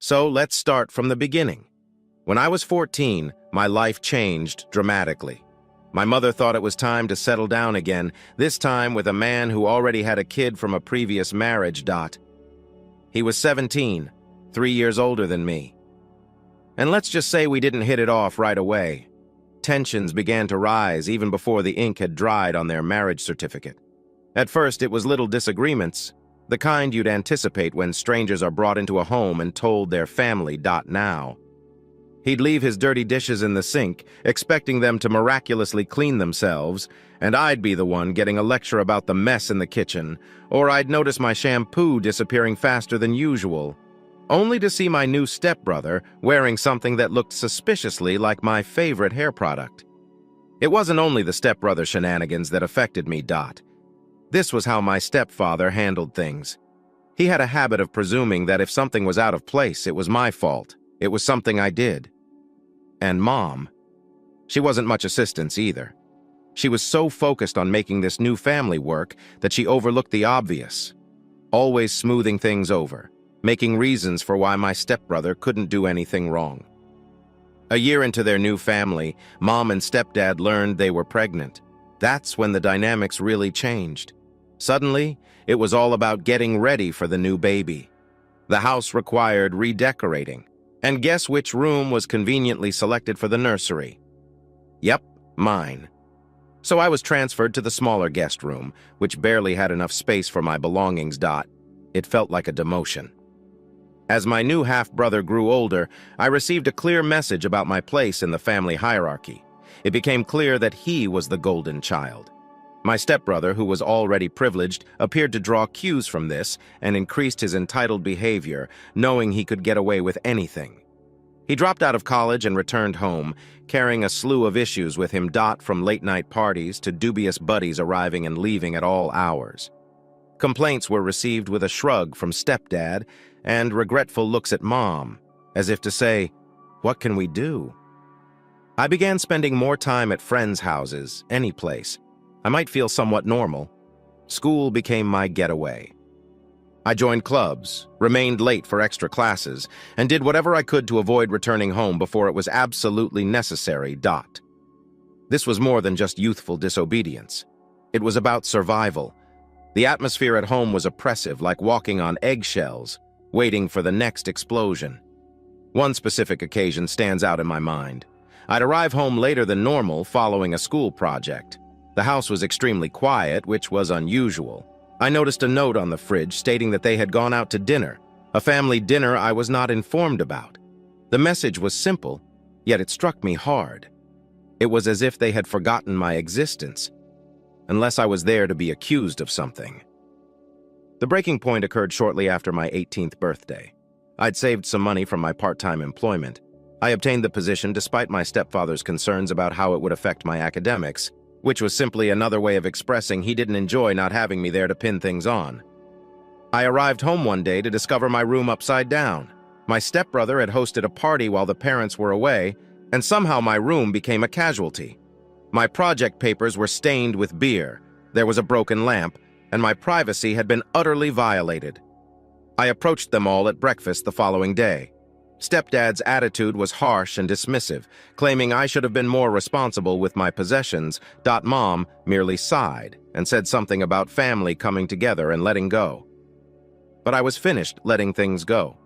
So let's start from the beginning. When I was 14, my life changed dramatically. My mother thought it was time to settle down again, this time with a man who already had a kid from a previous marriage. He was 17, 3 years older than me. And let's just say we didn't hit it off right away. Tensions began to rise even before the ink had dried on their marriage certificate. At first, it was little disagreements, the kind you'd anticipate when strangers are brought into a home and told their family. Now. He'd leave his dirty dishes in the sink, expecting them to miraculously clean themselves, and I'd be the one getting a lecture about the mess in the kitchen, or I'd notice my shampoo disappearing faster than usual, only to see my new stepbrother wearing something that looked suspiciously like my favorite hair product. It wasn't only the stepbrother shenanigans that affected me. This was how my stepfather handled things. He had a habit of presuming that if something was out of place, it was my fault. It was something I did. And Mom, she wasn't much assistance either. She was so focused on making this new family work that she overlooked the obvious, always smoothing things over, making reasons for why my stepbrother couldn't do anything wrong. A year into their new family, Mom and Stepdad learned they were pregnant. That's when the dynamics really changed. Suddenly, it was all about getting ready for the new baby. The house required redecorating. And guess which room was conveniently selected for the nursery? Yep, mine. So I was transferred to the smaller guest room, which barely had enough space for my belongings. It felt like a demotion. As my new half-brother grew older, I received a clear message about my place in the family hierarchy. It became clear that he was the golden child. My stepbrother, who was already privileged, appeared to draw cues from this and increased his entitled behavior, knowing he could get away with anything. He dropped out of college and returned home, carrying a slew of issues with him. From late-night parties to dubious buddies arriving and leaving at all hours. Complaints were received with a shrug from Stepdad and regretful looks at Mom, as if to say, "What can we do?" I began spending more time at friends' houses, any place. I might feel somewhat normal. School became my getaway. I joined clubs, remained late for extra classes, and did whatever I could to avoid returning home before it was absolutely necessary. This was more than just youthful disobedience. It was about survival. The atmosphere at home was oppressive, like walking on eggshells, waiting for the next explosion. One specific occasion stands out in my mind. I'd arrive home later than normal following a school project. The house was extremely quiet, which was unusual. I noticed a note on the fridge stating that they had gone out to dinner, a family dinner I was not informed about. The message was simple, yet it struck me hard. It was as if they had forgotten my existence, unless I was there to be accused of something. The breaking point occurred shortly after my 18th birthday. I'd saved some money from my part-time employment. I obtained the position despite my stepfather's concerns about how it would affect my academics, which was simply another way of expressing he didn't enjoy not having me there to pin things on. I arrived home one day to discover my room upside down. My stepbrother had hosted a party while the parents were away, and somehow my room became a casualty. My project papers were stained with beer, there was a broken lamp, and my privacy had been utterly violated. I approached them all at breakfast the following day. Stepdad's attitude was harsh and dismissive, claiming I should have been more responsible with my possessions. Mom merely sighed and said something about family coming together and letting go. But I was finished letting things go.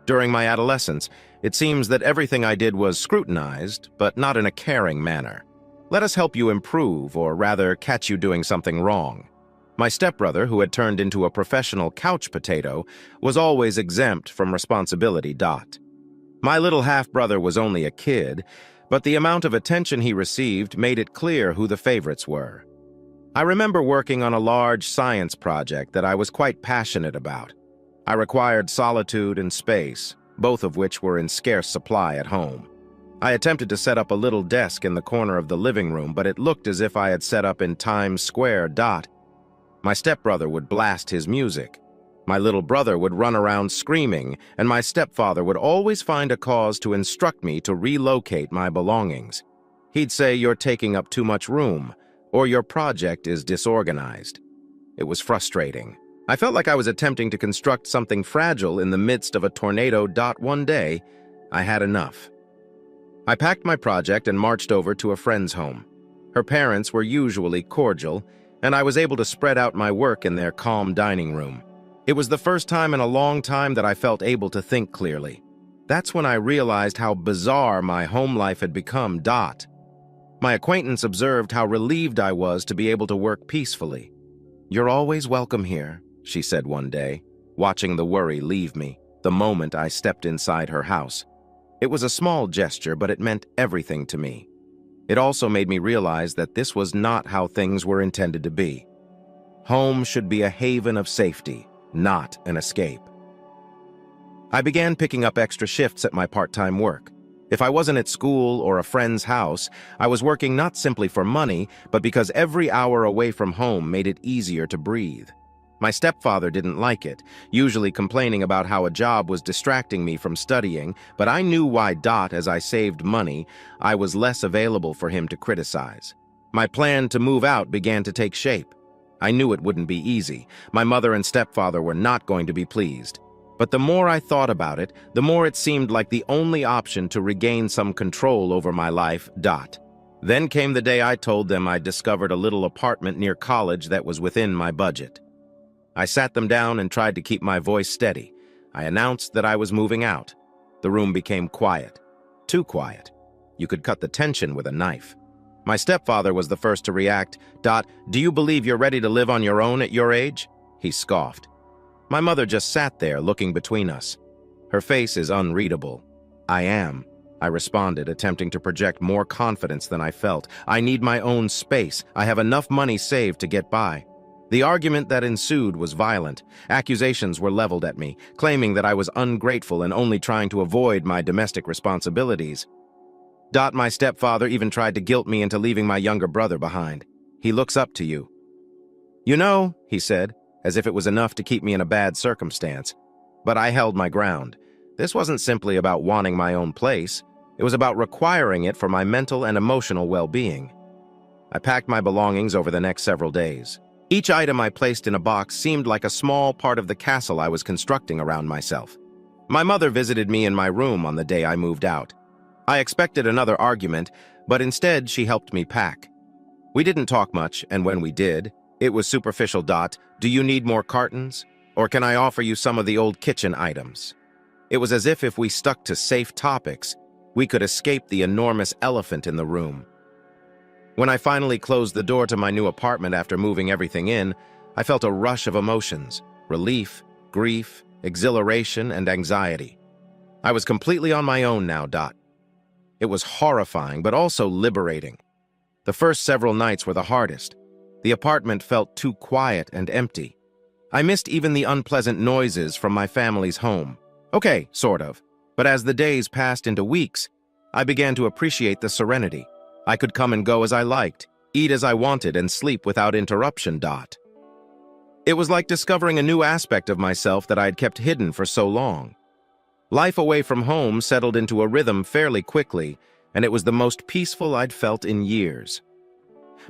During my adolescence, it seems that everything I did was scrutinized, but not in a caring manner. Let us help you improve, or rather catch you doing something wrong. My stepbrother, who had turned into a professional couch potato, was always exempt from responsibility. My little half-brother was only a kid, but the amount of attention he received made it clear who the favorites were. I remember working on a large science project that I was quite passionate about. I required solitude and space, both of which were in scarce supply at home. I attempted to set up a little desk in the corner of the living room, but it looked as if I had set up in Times Square. My stepbrother would blast his music. My little brother would run around screaming, and my stepfather would always find a cause to instruct me to relocate my belongings. He'd say, "You're taking up too much room," or "Your project is disorganized." It was frustrating. I felt like I was attempting to construct something fragile in the midst of a tornado. One day, I had enough. I packed my project and marched over to a friend's home. Her parents were usually cordial, and I was able to spread out my work in their calm dining room. It was the first time in a long time that I felt able to think clearly. That's when I realized how bizarre my home life had become. My acquaintance observed how relieved I was to be able to work peacefully. "You're always welcome here," she said one day, watching the worry leave me the moment I stepped inside her house. It was a small gesture, but it meant everything to me. It also made me realize that this was not how things were intended to be. Home should be a haven of safety, not an escape. I began picking up extra shifts at my part-time work. If I wasn't at school or a friend's house, I was working not simply for money, but because every hour away from home made it easier to breathe. My stepfather didn't like it, usually complaining about how a job was distracting me from studying, but I knew why. As I saved money, I was less available for him to criticize. My plan to move out began to take shape. I knew it wouldn't be easy. My mother and stepfather were not going to be pleased. But the more I thought about it, the more it seemed like the only option to regain some control over my life. Then came the day I told them I'd discovered a little apartment near college that was within my budget. I sat them down and tried to keep my voice steady. I announced that I was moving out. The room became quiet. Too quiet. You could cut the tension with a knife. My stepfather was the first to react. "Do you believe you're ready to live on your own at your age?" He scoffed. My mother just sat there, looking between us. Her face is unreadable. "I am," I responded, attempting to project more confidence than I felt. "I need my own space. I have enough money saved to get by." The argument that ensued was violent. Accusations were leveled at me, claiming that I was ungrateful and only trying to avoid my domestic responsibilities. My stepfather even tried to guilt me into leaving my younger brother behind. "He looks up to you." "You know," he said, as if it was enough to keep me in a bad circumstance. But I held my ground. This wasn't simply about wanting my own place. It was about requiring it for my mental and emotional well-being. I packed my belongings over the next several days. Each item I placed in a box seemed like a small part of the castle I was constructing around myself. My mother visited me in my room on the day I moved out. I expected another argument, but instead she helped me pack. We didn't talk much, and when we did, it was superficial. "Do you need more cartons? Or can I offer you some of the old kitchen items?" It was as if we stuck to safe topics, we could escape the enormous elephant in the room. When I finally closed the door to my new apartment after moving everything in, I felt a rush of emotions: relief, grief, exhilaration, and anxiety. I was completely on my own now. It was horrifying, but also liberating. The first several nights were the hardest. The apartment felt too quiet and empty. I missed even the unpleasant noises from my family's home. Okay, sort of. But as the days passed into weeks, I began to appreciate the serenity. I could come and go as I liked, eat as I wanted, and sleep without interruption. It was like discovering a new aspect of myself that I had kept hidden for so long. Life away from home settled into a rhythm fairly quickly, and it was the most peaceful I'd felt in years.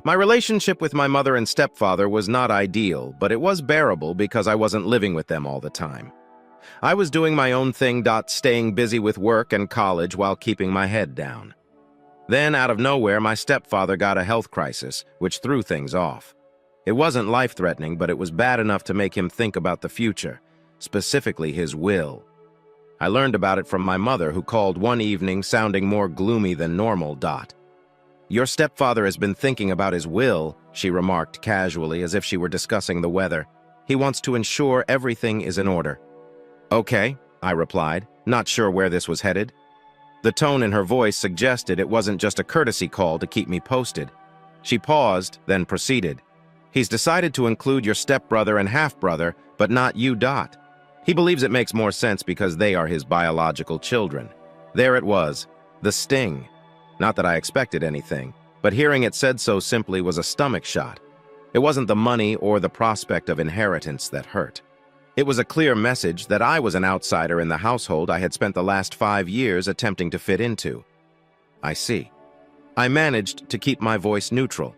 My relationship with my mother and stepfather was not ideal, but it was bearable because I wasn't living with them all the time. I was doing my own thing. Staying busy with work and college while keeping my head down. Then, out of nowhere, my stepfather got a health crisis, which threw things off. It wasn't life-threatening, but it was bad enough to make him think about the future, specifically his will. I learned about it from my mother, who called one evening sounding more gloomy than normal. "Your stepfather has been thinking about his will," she remarked casually, as if she were discussing the weather. "He wants to ensure everything is in order." "Okay," I replied, not sure where this was headed. The tone in her voice suggested it wasn't just a courtesy call to keep me posted. She paused, then proceeded. "He's decided to include your stepbrother and half-brother, but not you. He believes it makes more sense because they are his biological children." There it was, the sting. Not that I expected anything, but hearing it said so simply was a stomach shot. It wasn't the money or the prospect of inheritance that hurt. It was a clear message that I was an outsider in the household I had spent the last 5 years attempting to fit into. "I see." I managed to keep my voice neutral.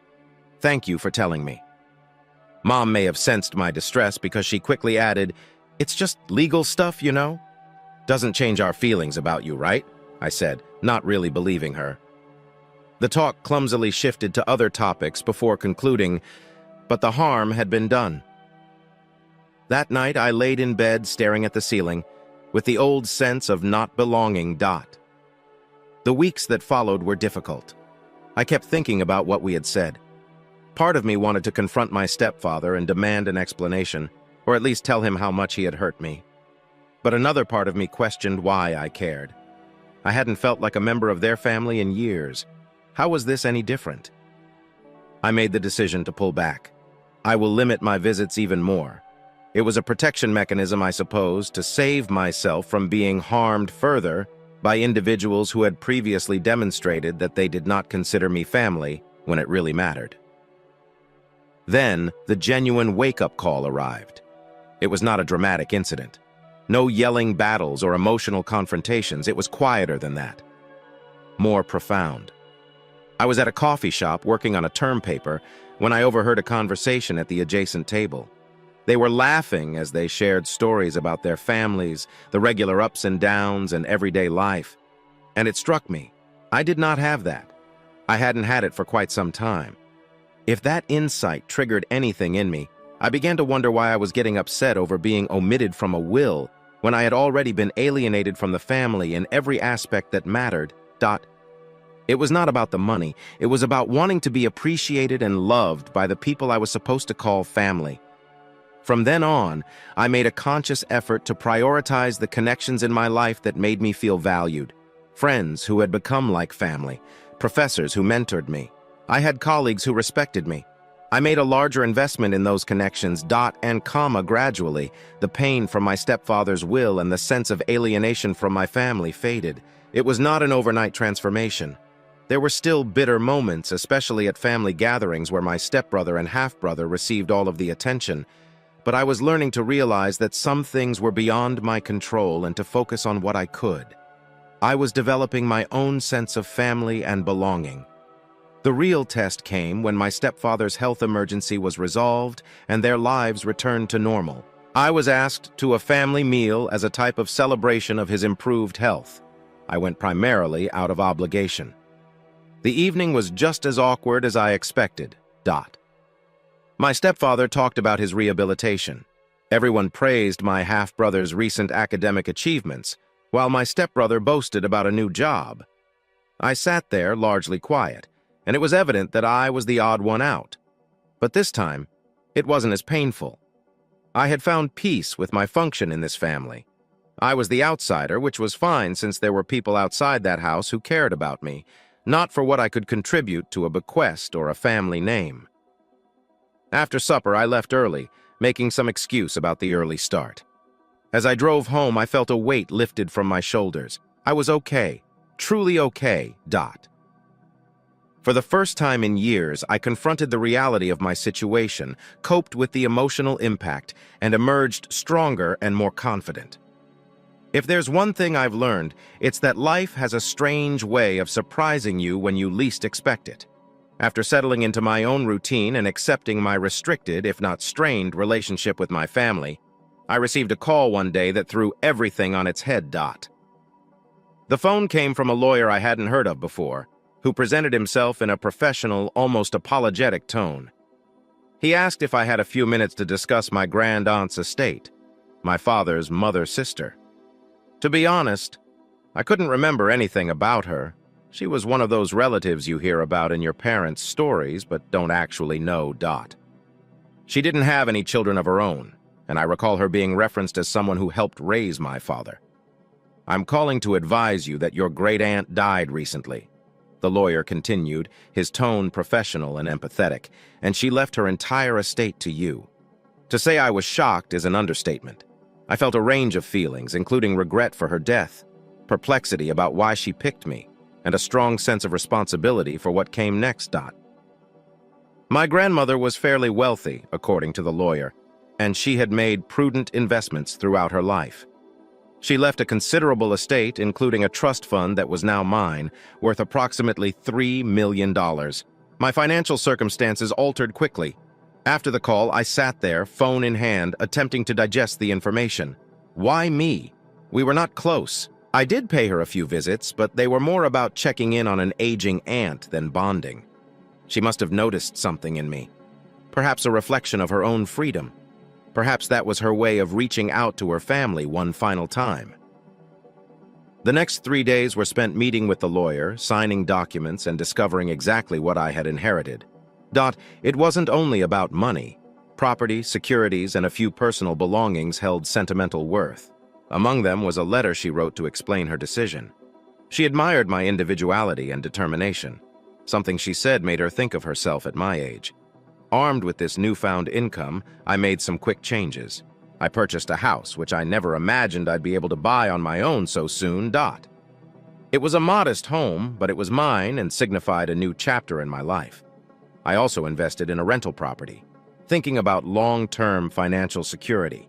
"Thank you for telling me." Mom may have sensed my distress because she quickly added, "It's just legal stuff, you know? Doesn't change our feelings about you, right?" I said, not really believing her. The talk clumsily shifted to other topics before concluding, but the harm had been done. That night, I laid in bed staring at the ceiling, with the old sense of not belonging. The weeks that followed were difficult. I kept thinking about what we had said. Part of me wanted to confront my stepfather and demand an explanation, or at least tell him how much he had hurt me. But another part of me questioned why I cared. I hadn't felt like a member of their family in years. How was this any different? I made the decision to pull back. I will limit my visits even more. It was a protection mechanism, I suppose, to save myself from being harmed further by individuals who had previously demonstrated that they did not consider me family when it really mattered. Then, the genuine wake-up call arrived. It was not a dramatic incident. No yelling battles or emotional confrontations. It was quieter than that. More profound. I was at a coffee shop working on a term paper when I overheard a conversation at the adjacent table. They were laughing as they shared stories about their families, the regular ups and downs, and everyday life. And it struck me. I did not have that. I hadn't had it for quite some time. If that insight triggered anything in me, I began to wonder why I was getting upset over being omitted from a will when I had already been alienated from the family in every aspect that mattered. It was not about the money. It was about wanting to be appreciated and loved by the people I was supposed to call family. From then on, I made a conscious effort to prioritize the connections in my life that made me feel valued. Friends who had become like family, professors who mentored me. I had colleagues who respected me. I made a larger investment in those connections, and gradually, the pain from my stepfather's will and the sense of alienation from my family faded. It was not an overnight transformation. There were still bitter moments, especially at family gatherings where my stepbrother and half-brother received all of the attention. But I was learning to realize that some things were beyond my control and to focus on what I could. I was developing my own sense of family and belonging. The real test came when my stepfather's health emergency was resolved and their lives returned to normal. I was asked to a family meal as a type of celebration of his improved health. I went primarily out of obligation. The evening was just as awkward as I expected. My stepfather talked about his rehabilitation. Everyone praised my half-brother's recent academic achievements, while my stepbrother boasted about a new job. I sat there largely quiet, and it was evident that I was the odd one out. But this time, it wasn't as painful. I had found peace with my function in this family. I was the outsider, which was fine since there were people outside that house who cared about me, not for what I could contribute to a bequest or a family name. After supper, I left early, making some excuse about the early start. As I drove home, I felt a weight lifted from my shoulders. I was okay, truly okay. For the first time in years, I confronted the reality of my situation, coped with the emotional impact, and emerged stronger and more confident. If there's one thing I've learned, it's that life has a strange way of surprising you when you least expect it. After settling into my own routine and accepting my restricted, if not strained, relationship with my family, I received a call one day that threw everything on its head. The phone came from a lawyer I hadn't heard of before, who presented himself in a professional, almost apologetic tone. He asked if I had a few minutes to discuss my grand-aunt's estate, my father's mother's sister. To be honest, I couldn't remember anything about her. She was one of those relatives you hear about in your parents' stories but don't actually know. She didn't have any children of her own, and I recall her being referenced as someone who helped raise my father. "I'm calling to advise you that your great-aunt died recently," the lawyer continued, his tone professional and empathetic, "and she left her entire estate to you. To say I was shocked is an understatement. I felt a range of feelings, including regret for her death, perplexity about why she picked me, and a strong sense of responsibility for what came next. My grandmother was fairly wealthy, according to the lawyer, and she had made prudent investments throughout her life. She left a considerable estate, including a trust fund that was now mine, worth approximately $3 million. My financial circumstances altered quickly. After the call, I sat there, phone in hand, attempting to digest the information. Why me? We were not close. I did pay her a few visits, but they were more about checking in on an aging aunt than bonding. She must have noticed something in me. Perhaps a reflection of her own freedom. Perhaps that was her way of reaching out to her family one final time. The next 3 days were spent meeting with the lawyer, signing documents, and discovering exactly what I had inherited. It wasn't only about money. Property, securities, and a few personal belongings held sentimental worth. Among them was a letter she wrote to explain her decision. She admired my individuality and determination. Something she said made her think of herself at my age. Armed with this newfound income, I made some quick changes. I purchased a house, which I never imagined I'd be able to buy on my own so soon. It was a modest home, but it was mine and signified a new chapter in my life. I also invested in a rental property, thinking about long-term financial security.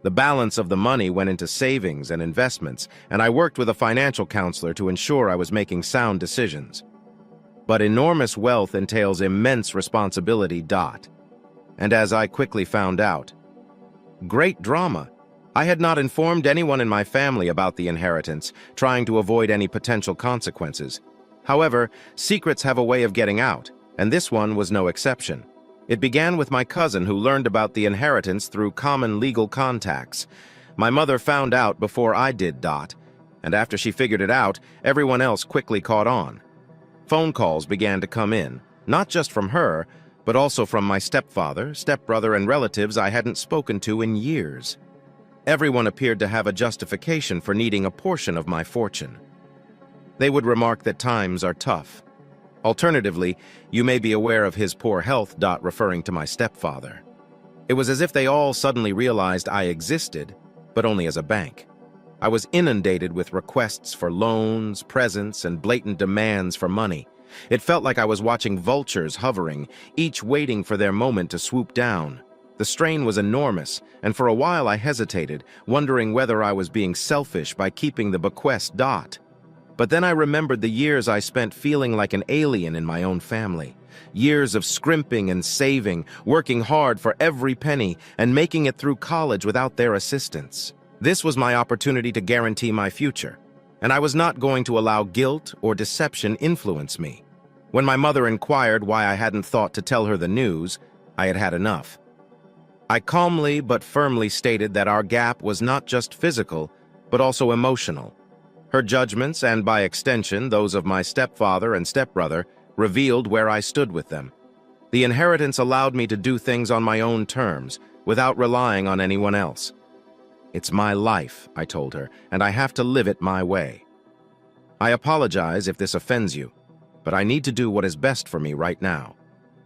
The balance of the money went into savings and investments, and I worked with a financial counselor to ensure I was making sound decisions. But enormous wealth entails immense responsibility. And as I quickly found out, great drama. I had not informed anyone in my family about the inheritance, trying to avoid any potential consequences. However, secrets have a way of getting out, and this one was no exception. It began with my cousin, who learned about the inheritance through common legal contacts. My mother found out before I did. And after she figured it out, everyone else quickly caught on. Phone calls began to come in, not just from her, but also from my stepfather, stepbrother, and relatives I hadn't spoken to in years. Everyone appeared to have a justification for needing a portion of my fortune. They would remark that times are tough. Alternatively, you may be aware of his poor health. Referring to my stepfather. It was as if they all suddenly realized I existed, but only as a bank. I was inundated with requests for loans, presents, and blatant demands for money. It felt like I was watching vultures hovering, each waiting for their moment to swoop down. The strain was enormous, and for a while I hesitated, wondering whether I was being selfish by keeping the bequest. But then I remembered the years I spent feeling like an alien in my own family. Years of scrimping and saving, working hard for every penny, and making it through college without their assistance. This was my opportunity to guarantee my future, and I was not going to allow guilt or deception influence me. When my mother inquired why I hadn't thought to tell her the news, I had had enough. I calmly but firmly stated that our gap was not just physical, but also emotional. Her judgments, and by extension those of my stepfather and stepbrother, revealed where I stood with them. The inheritance allowed me to do things on my own terms, without relying on anyone else. It's my life, I told her, and I have to live it my way. I apologize if this offends you, but I need to do what is best for me right now.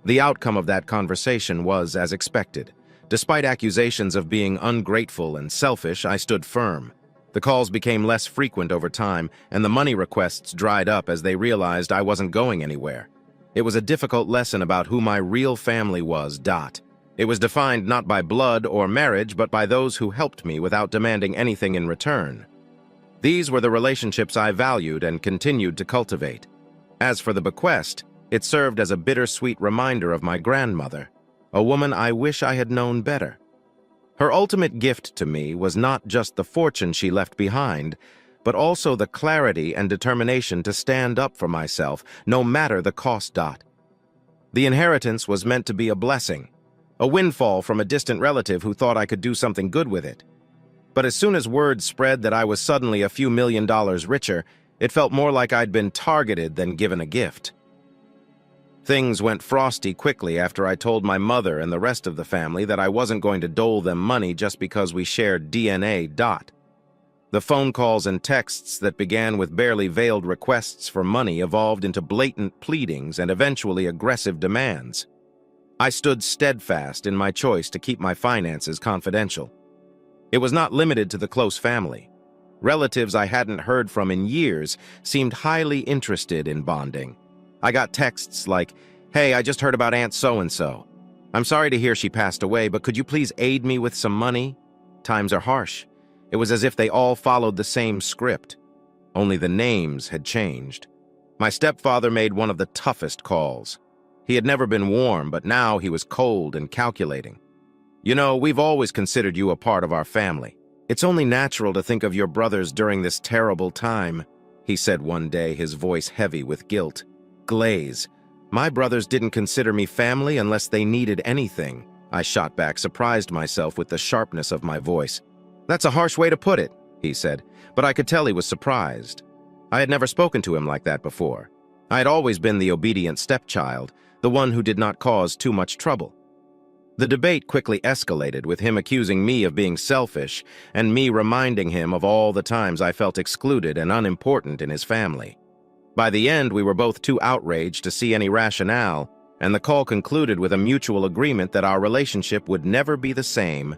The outcome of that conversation was as expected. Despite accusations of being ungrateful and selfish, I stood firm. The calls became less frequent over time, and the money requests dried up as they realized I wasn't going anywhere. It was a difficult lesson about who my real family was. It was defined not by blood or marriage, but by those who helped me without demanding anything in return. These were the relationships I valued and continued to cultivate. As for the bequest, it served as a bittersweet reminder of my grandmother, a woman I wish I had known better. Her ultimate gift to me was not just the fortune she left behind, but also the clarity and determination to stand up for myself, no matter the cost. The inheritance was meant to be a blessing, a windfall from a distant relative who thought I could do something good with it. But as soon as word spread that I was suddenly a few $1 million richer, it felt more like I'd been targeted than given a gift. Things went frosty quickly after I told my mother and the rest of the family that I wasn't going to dole them money just because we shared DNA. The phone calls and texts that began with barely veiled requests for money evolved into blatant pleadings and eventually aggressive demands. I stood steadfast in my choice to keep my finances confidential. It was not limited to the close family. Relatives I hadn't heard from in years seemed highly interested in bonding. I got texts like, "Hey, I just heard about Aunt so-and-so. I'm sorry to hear she passed away, but could you please aid me with some money? Times are harsh." It was as if they all followed the same script. Only the names had changed. My stepfather made one of the toughest calls. He had never been warm, but now he was cold and calculating. "You know, we've always considered you a part of our family. It's only natural to think of your brothers during this terrible time," he said one day, his voice heavy with guilt. "Glaze. My brothers didn't consider me family unless they needed anything," I shot back, surprised myself with the sharpness of my voice. "That's a harsh way to put it," he said, but I could tell he was surprised. I had never spoken to him like that before. I had always been the obedient stepchild, the one who did not cause too much trouble. The debate quickly escalated, with him accusing me of being selfish and me reminding him of all the times I felt excluded and unimportant in his family. By the end, we were both too outraged to see any rationale, and the call concluded with a mutual agreement that our relationship would never be the same.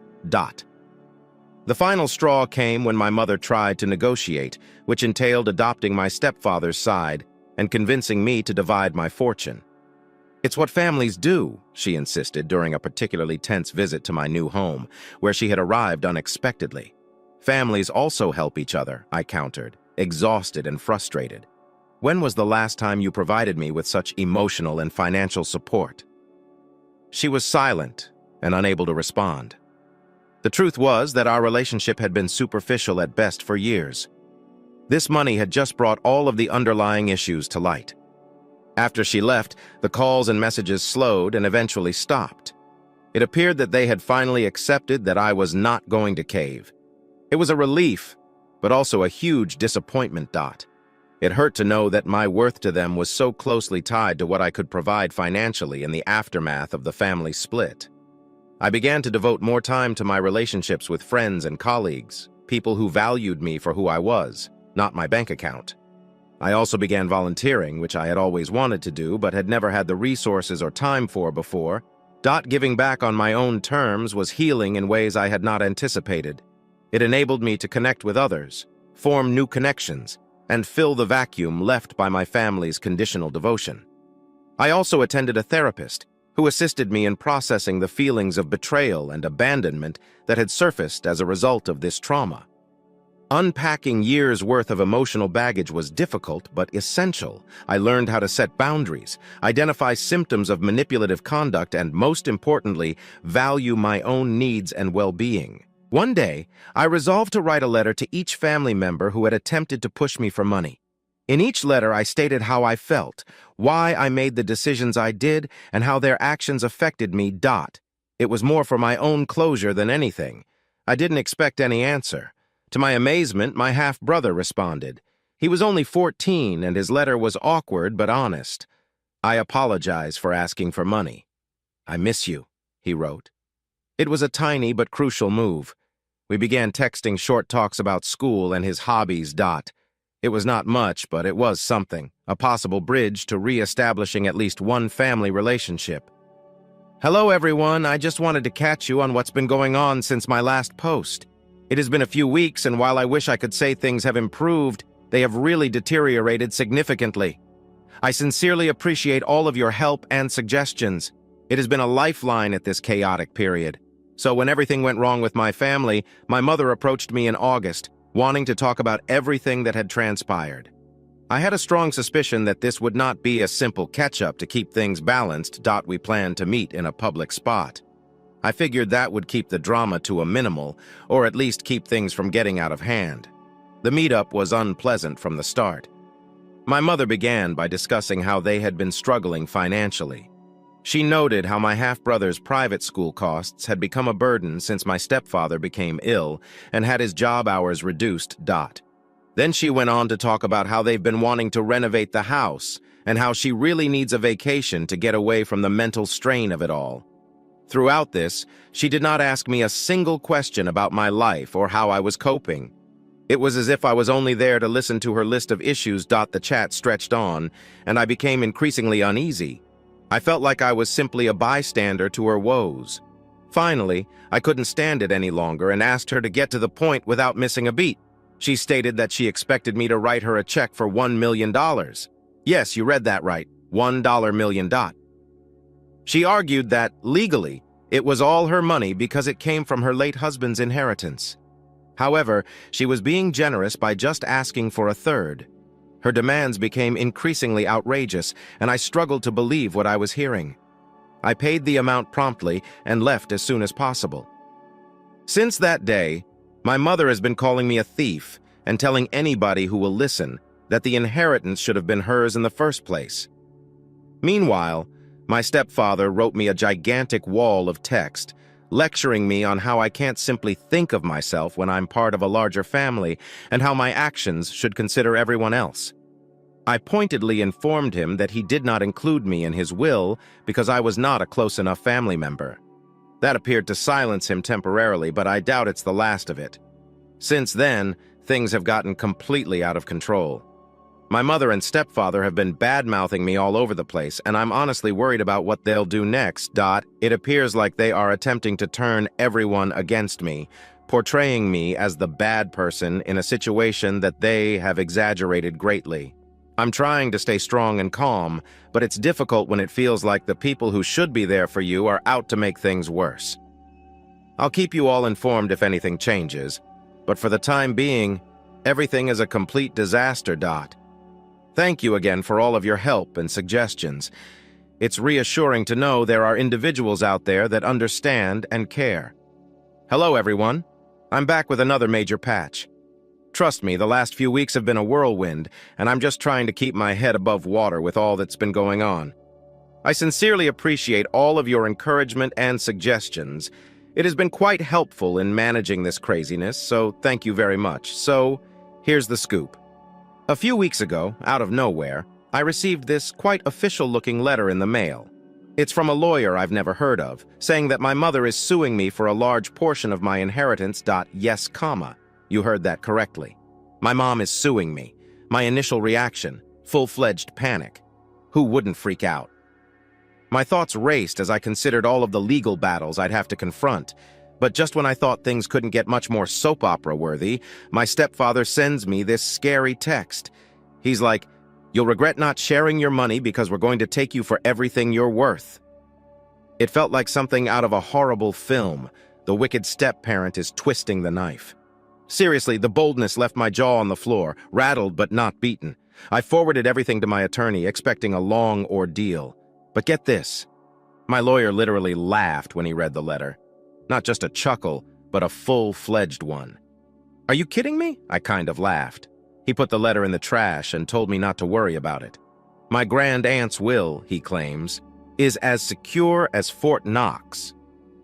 The final straw came when my mother tried to negotiate, which entailed adopting my stepfather's side and convincing me to divide my fortune. "It's what families do," she insisted during a particularly tense visit to my new home, where she had arrived unexpectedly. "Families also help each other," I countered, exhausted and frustrated. "When was the last time you provided me with such emotional and financial support?" She was silent and unable to respond. The truth was that our relationship had been superficial at best for years. This money had just brought all of the underlying issues to light. After she left, the calls and messages slowed and eventually stopped. It appeared that they had finally accepted that I was not going to cave. It was a relief, but also a huge disappointment. It hurt to know that my worth to them was so closely tied to what I could provide financially in the aftermath of the family split. I began to devote more time to my relationships with friends and colleagues, people who valued me for who I was, not my bank account. I also began volunteering, which I had always wanted to do but had never had the resources or time for before. Giving back on my own terms was healing in ways I had not anticipated. It enabled me to connect with others, form new connections, and fill the vacuum left by my family's conditional devotion. I also attended a therapist who assisted me in processing the feelings of betrayal and abandonment that had surfaced as a result of this trauma. Unpacking years' worth of emotional baggage was difficult but essential. I learned how to set boundaries, identify symptoms of manipulative conduct, and most importantly, value my own needs and well-being. One day, I resolved to write a letter to each family member who had attempted to push me for money. In each letter, I stated how I felt, why I made the decisions I did, and how their actions affected me. It was more for my own closure than anything. I didn't expect any answer. To my amazement, my half-brother responded. He was only 14, and his letter was awkward but honest. "I apologize for asking for money. I miss you," he wrote. It was a tiny but crucial move. We began texting short talks about school and his hobbies. It was not much, but it was something, a possible bridge to re-establishing at least one family relationship. "Hello, everyone. I just wanted to catch you on what's been going on since my last post. It has been a few weeks, and while I wish I could say things have improved, they have really deteriorated significantly. I sincerely appreciate all of your help and suggestions. It has been a lifeline at this chaotic period. So when everything went wrong with my family, my mother approached me in August, wanting to talk about everything that had transpired. I had a strong suspicion that this would not be a simple catch-up to keep things balanced. We planned to meet in a public spot. I figured that would keep the drama to a minimal, or at least keep things from getting out of hand. The meetup was unpleasant from the start. My mother began by discussing how they had been struggling financially. She noted how my half-brother's private school costs had become a burden since my stepfather became ill and had his job hours reduced. Then she went on to talk about how they've been wanting to renovate the house and how she really needs a vacation to get away from the mental strain of it all. Throughout this, she did not ask me a single question about my life or how I was coping. It was as if I was only there to listen to her list of issues. The chat stretched on, and I became increasingly uneasy. I felt like I was simply a bystander to her woes. Finally, I couldn't stand it any longer and asked her to get to the point without missing a beat. She stated that she expected me to write her a check for $1 million. Yes, you read that right, $1 million. She argued that, legally, it was all her money because it came from her late husband's inheritance. However, she was being generous by just asking for a third. Her demands became increasingly outrageous, and I struggled to believe what I was hearing. I paid the amount promptly and left as soon as possible. Since that day, my mother has been calling me a thief and telling anybody who will listen that the inheritance should have been hers in the first place. Meanwhile, my stepfather wrote me a gigantic wall of text, lecturing me on how I can't simply think of myself when I'm part of a larger family and how my actions should consider everyone else. I pointedly informed him that he did not include me in his will because I was not a close enough family member. That appeared to silence him temporarily, but I doubt it's the last of it. Since then, things have gotten completely out of control. My mother and stepfather have been bad-mouthing me all over the place, and I'm honestly worried about what they'll do next. It appears like they are attempting to turn everyone against me, portraying me as the bad person in a situation that they have exaggerated greatly. I'm trying to stay strong and calm, but it's difficult when it feels like the people who should be there for you are out to make things worse. I'll keep you all informed if anything changes, but for the time being, everything is a complete disaster. Thank you again for all of your help and suggestions. It's reassuring to know there are individuals out there that understand and care. Hello, everyone. I'm back with another major patch. Trust me, the last few weeks have been a whirlwind, and I'm just trying to keep my head above water with all that's been going on. I sincerely appreciate all of your encouragement and suggestions. It has been quite helpful in managing this craziness, so thank you very much. So, here's the scoop. A few weeks ago, out of nowhere, I received this quite official-looking letter in the mail. It's from a lawyer I've never heard of, saying that my mother is suing me for a large portion of my inheritance. Yes, comma. You heard that correctly. My mom is suing me. My initial reaction, full-fledged panic. Who wouldn't freak out? My thoughts raced as I considered all of the legal battles I'd have to confront. But just when I thought things couldn't get much more soap opera-worthy, my stepfather sends me this scary text. He's like, "You'll regret not sharing your money because we're going to take you for everything you're worth." It felt like something out of a horrible film. The wicked step-parent is twisting the knife. Seriously, the boldness left my jaw on the floor, rattled but not beaten. I forwarded everything to my attorney, expecting a long ordeal. But get this. My lawyer literally laughed when he read the letter. Not just a chuckle, but a full-fledged one. "Are you kidding me?" I kind of laughed. He put the letter in the trash and told me not to worry about it. My grand aunt's will, he claims, is as secure as Fort Knox.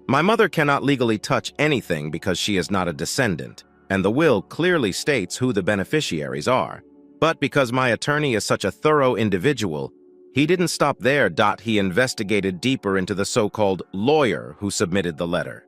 My mother cannot legally touch anything because she is not a descendant, and the will clearly states who the beneficiaries are. But because my attorney is such a thorough individual, he didn't stop there. He investigated deeper into the so-called lawyer who submitted the letter.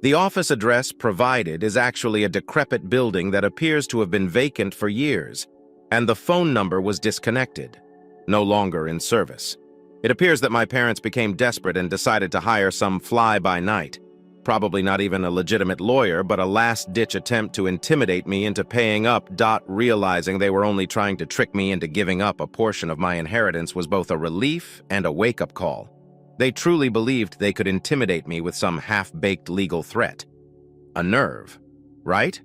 The office address provided is actually a decrepit building that appears to have been vacant for years, and the phone number was disconnected, no longer in service. It appears that my parents became desperate and decided to hire some fly-by-night. Probably not even a legitimate lawyer, but a last-ditch attempt to intimidate me into paying up. Realizing they were only trying to trick me into giving up a portion of my inheritance was both a relief and a wake-up call. They truly believed they could intimidate me with some half-baked legal threat. A nerve, right?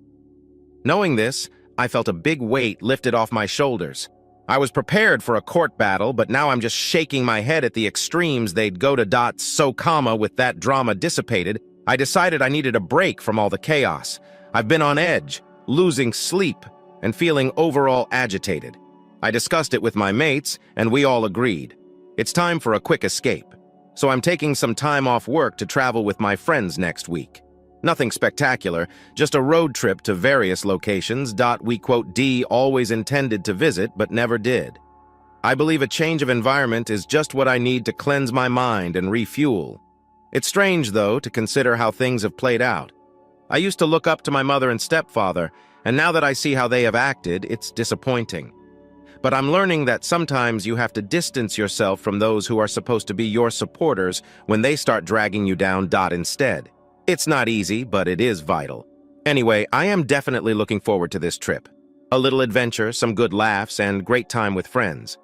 Knowing this, I felt a big weight lifted off my shoulders. I was prepared for a court battle, but now I'm just shaking my head at the extremes they'd go to. So, with that drama dissipated, I decided I needed a break from all the chaos. I've been on edge, losing sleep, and feeling overall agitated. I discussed it with my mates, and we all agreed. It's time for a quick escape. So I'm taking some time off work to travel with my friends next week. Nothing spectacular, just a road trip to various locations. We always intended to visit, but never did. I believe a change of environment is just what I need to cleanse my mind and refuel. It's strange, though, to consider how things have played out. I used to look up to my mother and stepfather, and now that I see how they have acted, it's disappointing. But I'm learning that sometimes you have to distance yourself from those who are supposed to be your supporters when they start dragging you down. Instead. It's not easy, but it is vital. Anyway, I am definitely looking forward to this trip. A little adventure, some good laughs, and great time with friends.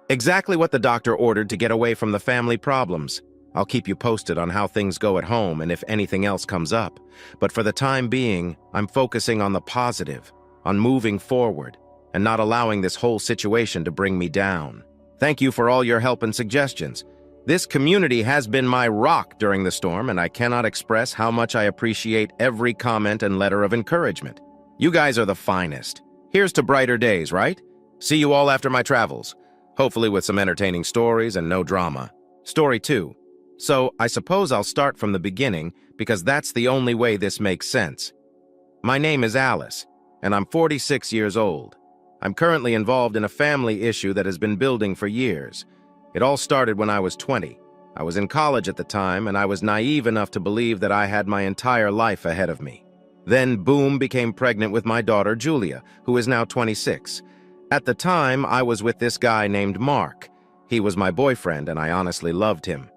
Exactly what the doctor ordered to get away from the family problems. I'll keep you posted on how things go at home and if anything else comes up. But for the time being, I'm focusing on the positive, on moving forward, and not allowing this whole situation to bring me down. Thank you for all your help and suggestions. This community has been my rock during the storm, and I cannot express how much I appreciate every comment and letter of encouragement. You guys are the finest. Here's to brighter days, right? See you all after my travels, hopefully with some entertaining stories and no drama. Story 2. So, I suppose I'll start from the beginning, because that's the only way this makes sense. My name is Alice, and I'm 46 years old. I'm currently involved in a family issue that has been building for years. It all started when I was 20. I was in college at the time, and I was naive enough to believe that I had my entire life ahead of me. Then, boom, became pregnant with my daughter, Julia, who is now 26. At the time, I was with this guy named Mark. He was my boyfriend, and I honestly loved him.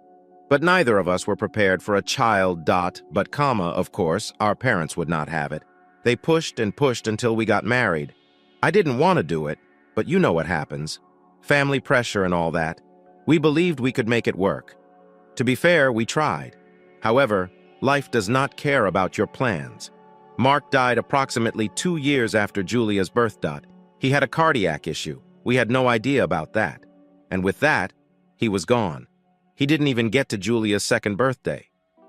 But neither of us were prepared for a child, but comma, of course, our parents would not have it. They pushed and pushed until we got married. I didn't want to do it, but you know what happens. Family pressure and all that. We believed we could make it work. To be fair, we tried. However, life does not care about your plans. Mark died approximately 2 years after Julia's birth. He had a cardiac issue. We had no idea about that. And with that, he was gone. He didn't even get to Julia's second birthday.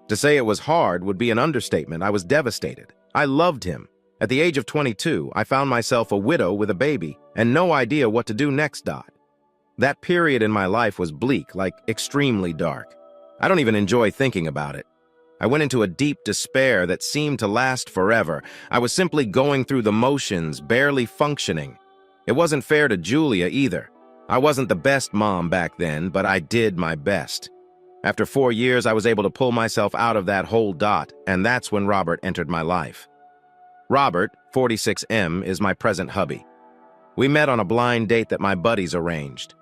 To say it was hard would be an understatement. I was devastated. I loved him. At the age of 22, I found myself a widow with a baby and no idea what to do next. That period in my life was bleak, like extremely dark. I don't even enjoy thinking about it. I went into a deep despair that seemed to last forever. I was simply going through the motions, barely functioning. It wasn't fair to Julia either. I wasn't the best mom back then, but I did my best. After 4 years, I was able to pull myself out of that hole. And that's when Robert entered my life. Robert, 46M, is my present hubby. We met on a blind date that my buddies arranged.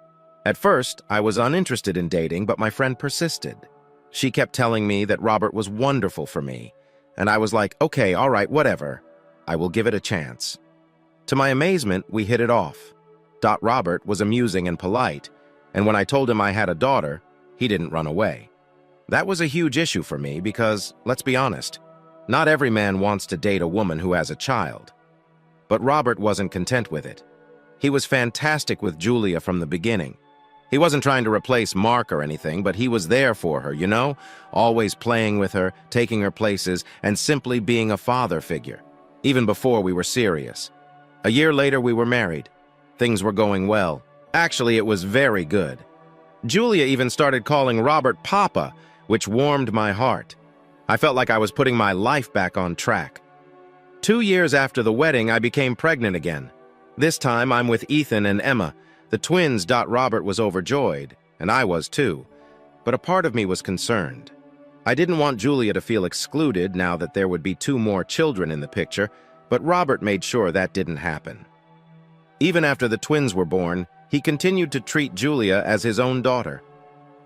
At first, I was uninterested in dating, but my friend persisted. She kept telling me that Robert was wonderful for me, and I was like, okay, all right, whatever. I will give it a chance. To my amazement, we hit it off. Robert was amusing and polite, and when I told him I had a daughter, he didn't run away. That was a huge issue for me because, let's be honest, not every man wants to date a woman who has a child. But Robert wasn't content with it. He was fantastic with Julia from the beginning. He wasn't trying to replace Mark or anything, but he was there for her, you know? Always playing with her, taking her places, and simply being a father figure, even before we were serious. A year later, we were married. Things were going well. Actually, it was very good. Julia even started calling Robert Papa, which warmed my heart. I felt like I was putting my life back on track. 2 years after the wedding, I became pregnant again. This time, I'm with Ethan and Emma. The twins. Robert was overjoyed, and I was too. But a part of me was concerned. I didn't want Julia to feel excluded now that there would be 2 more children in the picture, but Robert made sure that didn't happen. Even after the twins were born, he continued to treat Julia as his own daughter.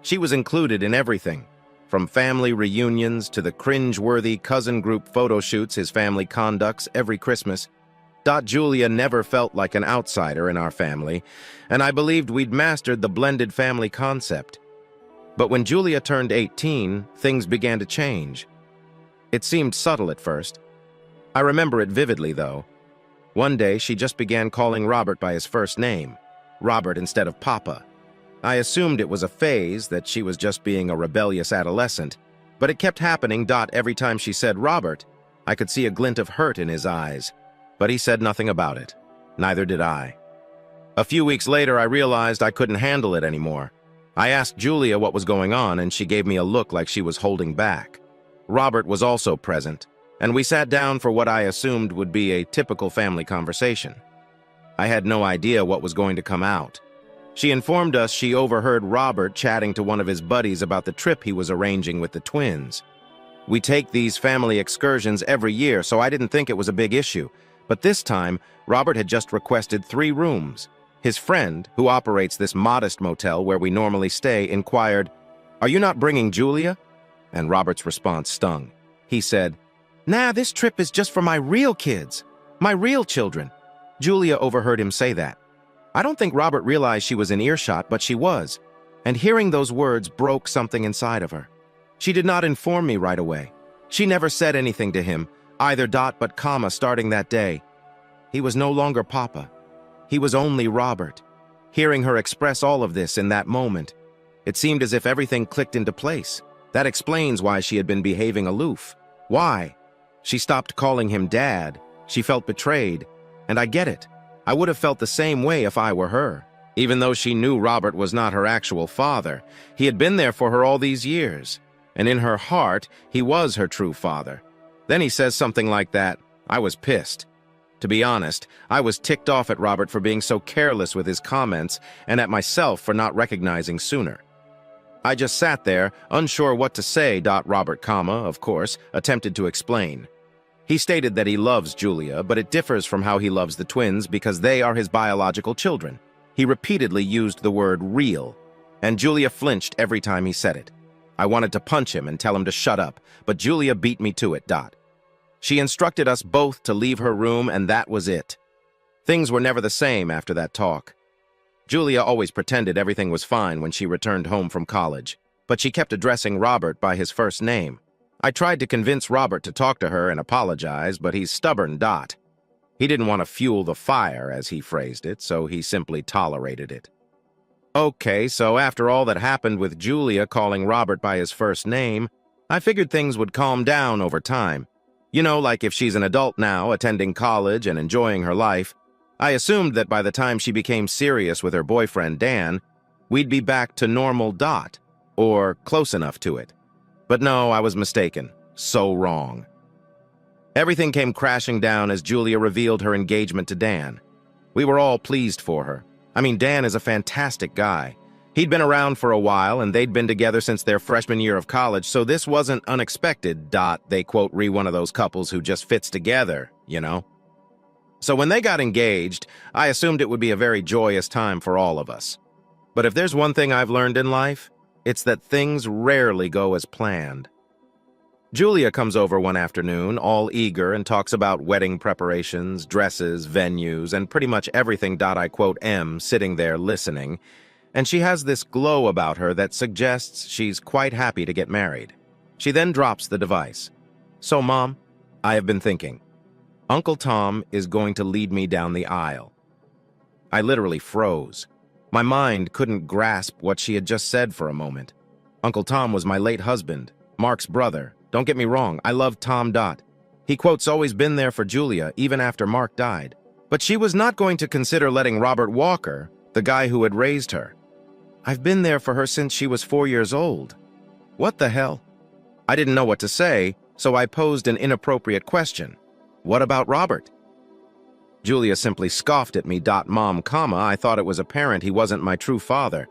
She was included in everything, from family reunions to the cringe-worthy cousin group photo shoots his family conducts every Christmas. Julia never felt like an outsider in our family, and I believed we'd mastered the blended family concept. But when Julia turned 18, things began to change. It seemed subtle at first. I remember it vividly, though. One day, she just began calling Robert by his first name, Robert instead of Papa. I assumed it was a phase, that she was just being a rebellious adolescent, but it kept happening. Every time she said Robert, I could see a glint of hurt in his eyes. But he said nothing about it. Neither did I. A few weeks later, I realized I couldn't handle it anymore. I asked Julia what was going on, and she gave me a look like she was holding back. Robert was also present, and we sat down for what I assumed would be a typical family conversation. I had no idea what was going to come out. She informed us she overheard Robert chatting to one of his buddies about the trip he was arranging with the twins. We take these family excursions every year, so I didn't think it was a big issue. But this time, Robert had just requested 3 rooms. His friend, who operates this modest motel where we normally stay, inquired, "Are you not bringing Julia?" And Robert's response stung. He said, "Nah, this trip is just for my real kids, my real children." Julia overheard him say that. I don't think Robert realized she was in earshot, but she was. And hearing those words broke something inside of her. She did not inform me right away. She never said anything to him, either. But comma, starting that day, he was no longer Papa. He was only Robert. Hearing her express all of this in that moment, it seemed as if everything clicked into place. That explains why she had been behaving aloof. Why? She stopped calling him Dad. She felt betrayed. And I get it. I would have felt the same way if I were her. Even though she knew Robert was not her actual father, he had been there for her all these years. And in her heart, he was her true father. Then he says something like that. I was pissed. To be honest, I was ticked off at Robert for being so careless with his comments and at myself for not recognizing sooner. I just sat there, unsure what to say. Robert, of course, attempted to explain. He stated that he loves Julia, but it differs from how he loves the twins because they are his biological children. He repeatedly used the word real, and Julia flinched every time he said it. I wanted to punch him and tell him to shut up, but Julia beat me to it. She instructed us both to leave her room, and that was it. Things were never the same after that talk. Julia always pretended everything was fine when she returned home from college, but she kept addressing Robert by his first name. I tried to convince Robert to talk to her and apologize, but he's stubborn. He didn't want to fuel the fire, as he phrased it, so he simply tolerated it. Okay, so after all that happened with Julia calling Robert by his first name, I figured things would calm down over time. You know, like if she's an adult now, attending college and enjoying her life, I assumed that by the time she became serious with her boyfriend Dan, we'd be back to normal. Or close enough to it. But no, I was mistaken. So wrong. Everything came crashing down as Julia revealed her engagement to Dan. We were all pleased for her. I mean, Dan is a fantastic guy. He'd been around for a while, and they'd been together since their freshman year of college, so this wasn't unexpected. They, quote, one of those couples who just fits together, you know? So when they got engaged, I assumed it would be a very joyous time for all of us. But if there's one thing I've learned in life, it's that things rarely go as planned. Julia comes over one afternoon, all eager, and talks about wedding preparations, dresses, venues, and pretty much everything. I quote, sitting there listening, and she has this glow about her that suggests she's quite happy to get married. She then drops the device. So, Mom, I have been thinking. Uncle Tom is going to lead me down the aisle. I literally froze. My mind couldn't grasp what she had just said for a moment. Uncle Tom was my late husband, Mark's brother. Don't get me wrong, I love Tom. He, quote's, always been there for Julia, even after Mark died. But she was not going to consider letting Robert Walker, the guy who had raised her. I've been there for her since she was 4 years old. What the hell? I didn't know what to say, so I posed an inappropriate question. What about Robert? Julia simply scoffed at me. Mom, I thought it was apparent he wasn't my true father.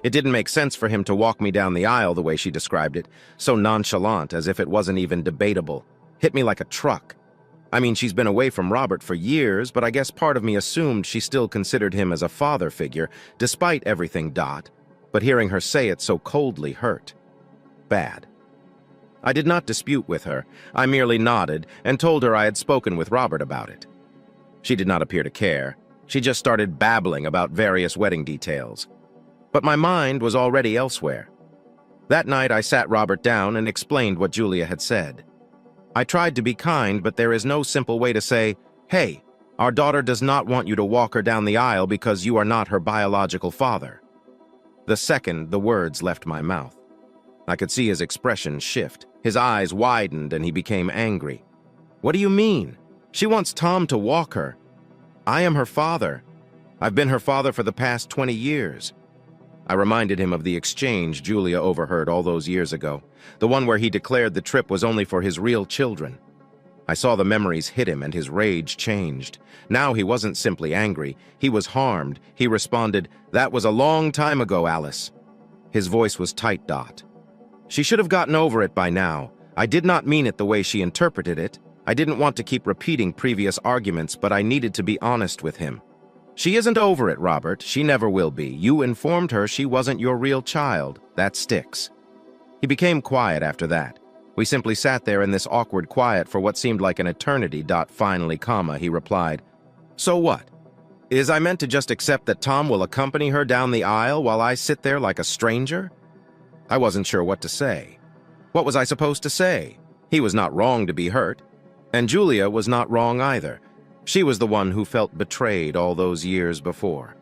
It didn't make sense for him to walk me down the aisle the way she described it, so nonchalant, as if it wasn't even debatable. Hit me like a truck. I mean, she's been away from Robert for years, but I guess part of me assumed she still considered him as a father figure, despite everything. But hearing her say it so coldly hurt. Bad. I did not dispute with her. I merely nodded and told her I had spoken with Robert about it. She did not appear to care. She just started babbling about various wedding details. But my mind was already elsewhere. That night, I sat Robert down and explained what Julia had said. I tried to be kind, but there is no simple way to say, hey, our daughter does not want you to walk her down the aisle because you are not her biological father. The second the words left my mouth, I could see his expression shift. His eyes widened and he became angry. What do you mean? She wants Tom to walk her. I am her father. I've been her father for the past 20 years. I reminded him of the exchange Julia overheard all those years ago, the one where he declared the trip was only for his real children. I saw the memories hit him and his rage changed. Now he wasn't simply angry, he was harmed. He responded, "That was a long time ago, Alice." His voice was tight. She should have gotten over it by now. I did not mean it the way she interpreted it. I didn't want to keep repeating previous arguments, but I needed to be honest with him. She isn't over it, Robert. She never will be. You informed her she wasn't your real child. That sticks. He became quiet after that. We simply sat there in this awkward quiet for what seemed like an eternity. Finally, he replied, "So what? Is I meant to just accept that Tom will accompany her down the aisle while I sit there like a stranger?" I wasn't sure what to say. What was I supposed to say? He was not wrong to be hurt, and Julia was not wrong either. She was the one who felt betrayed all those years before.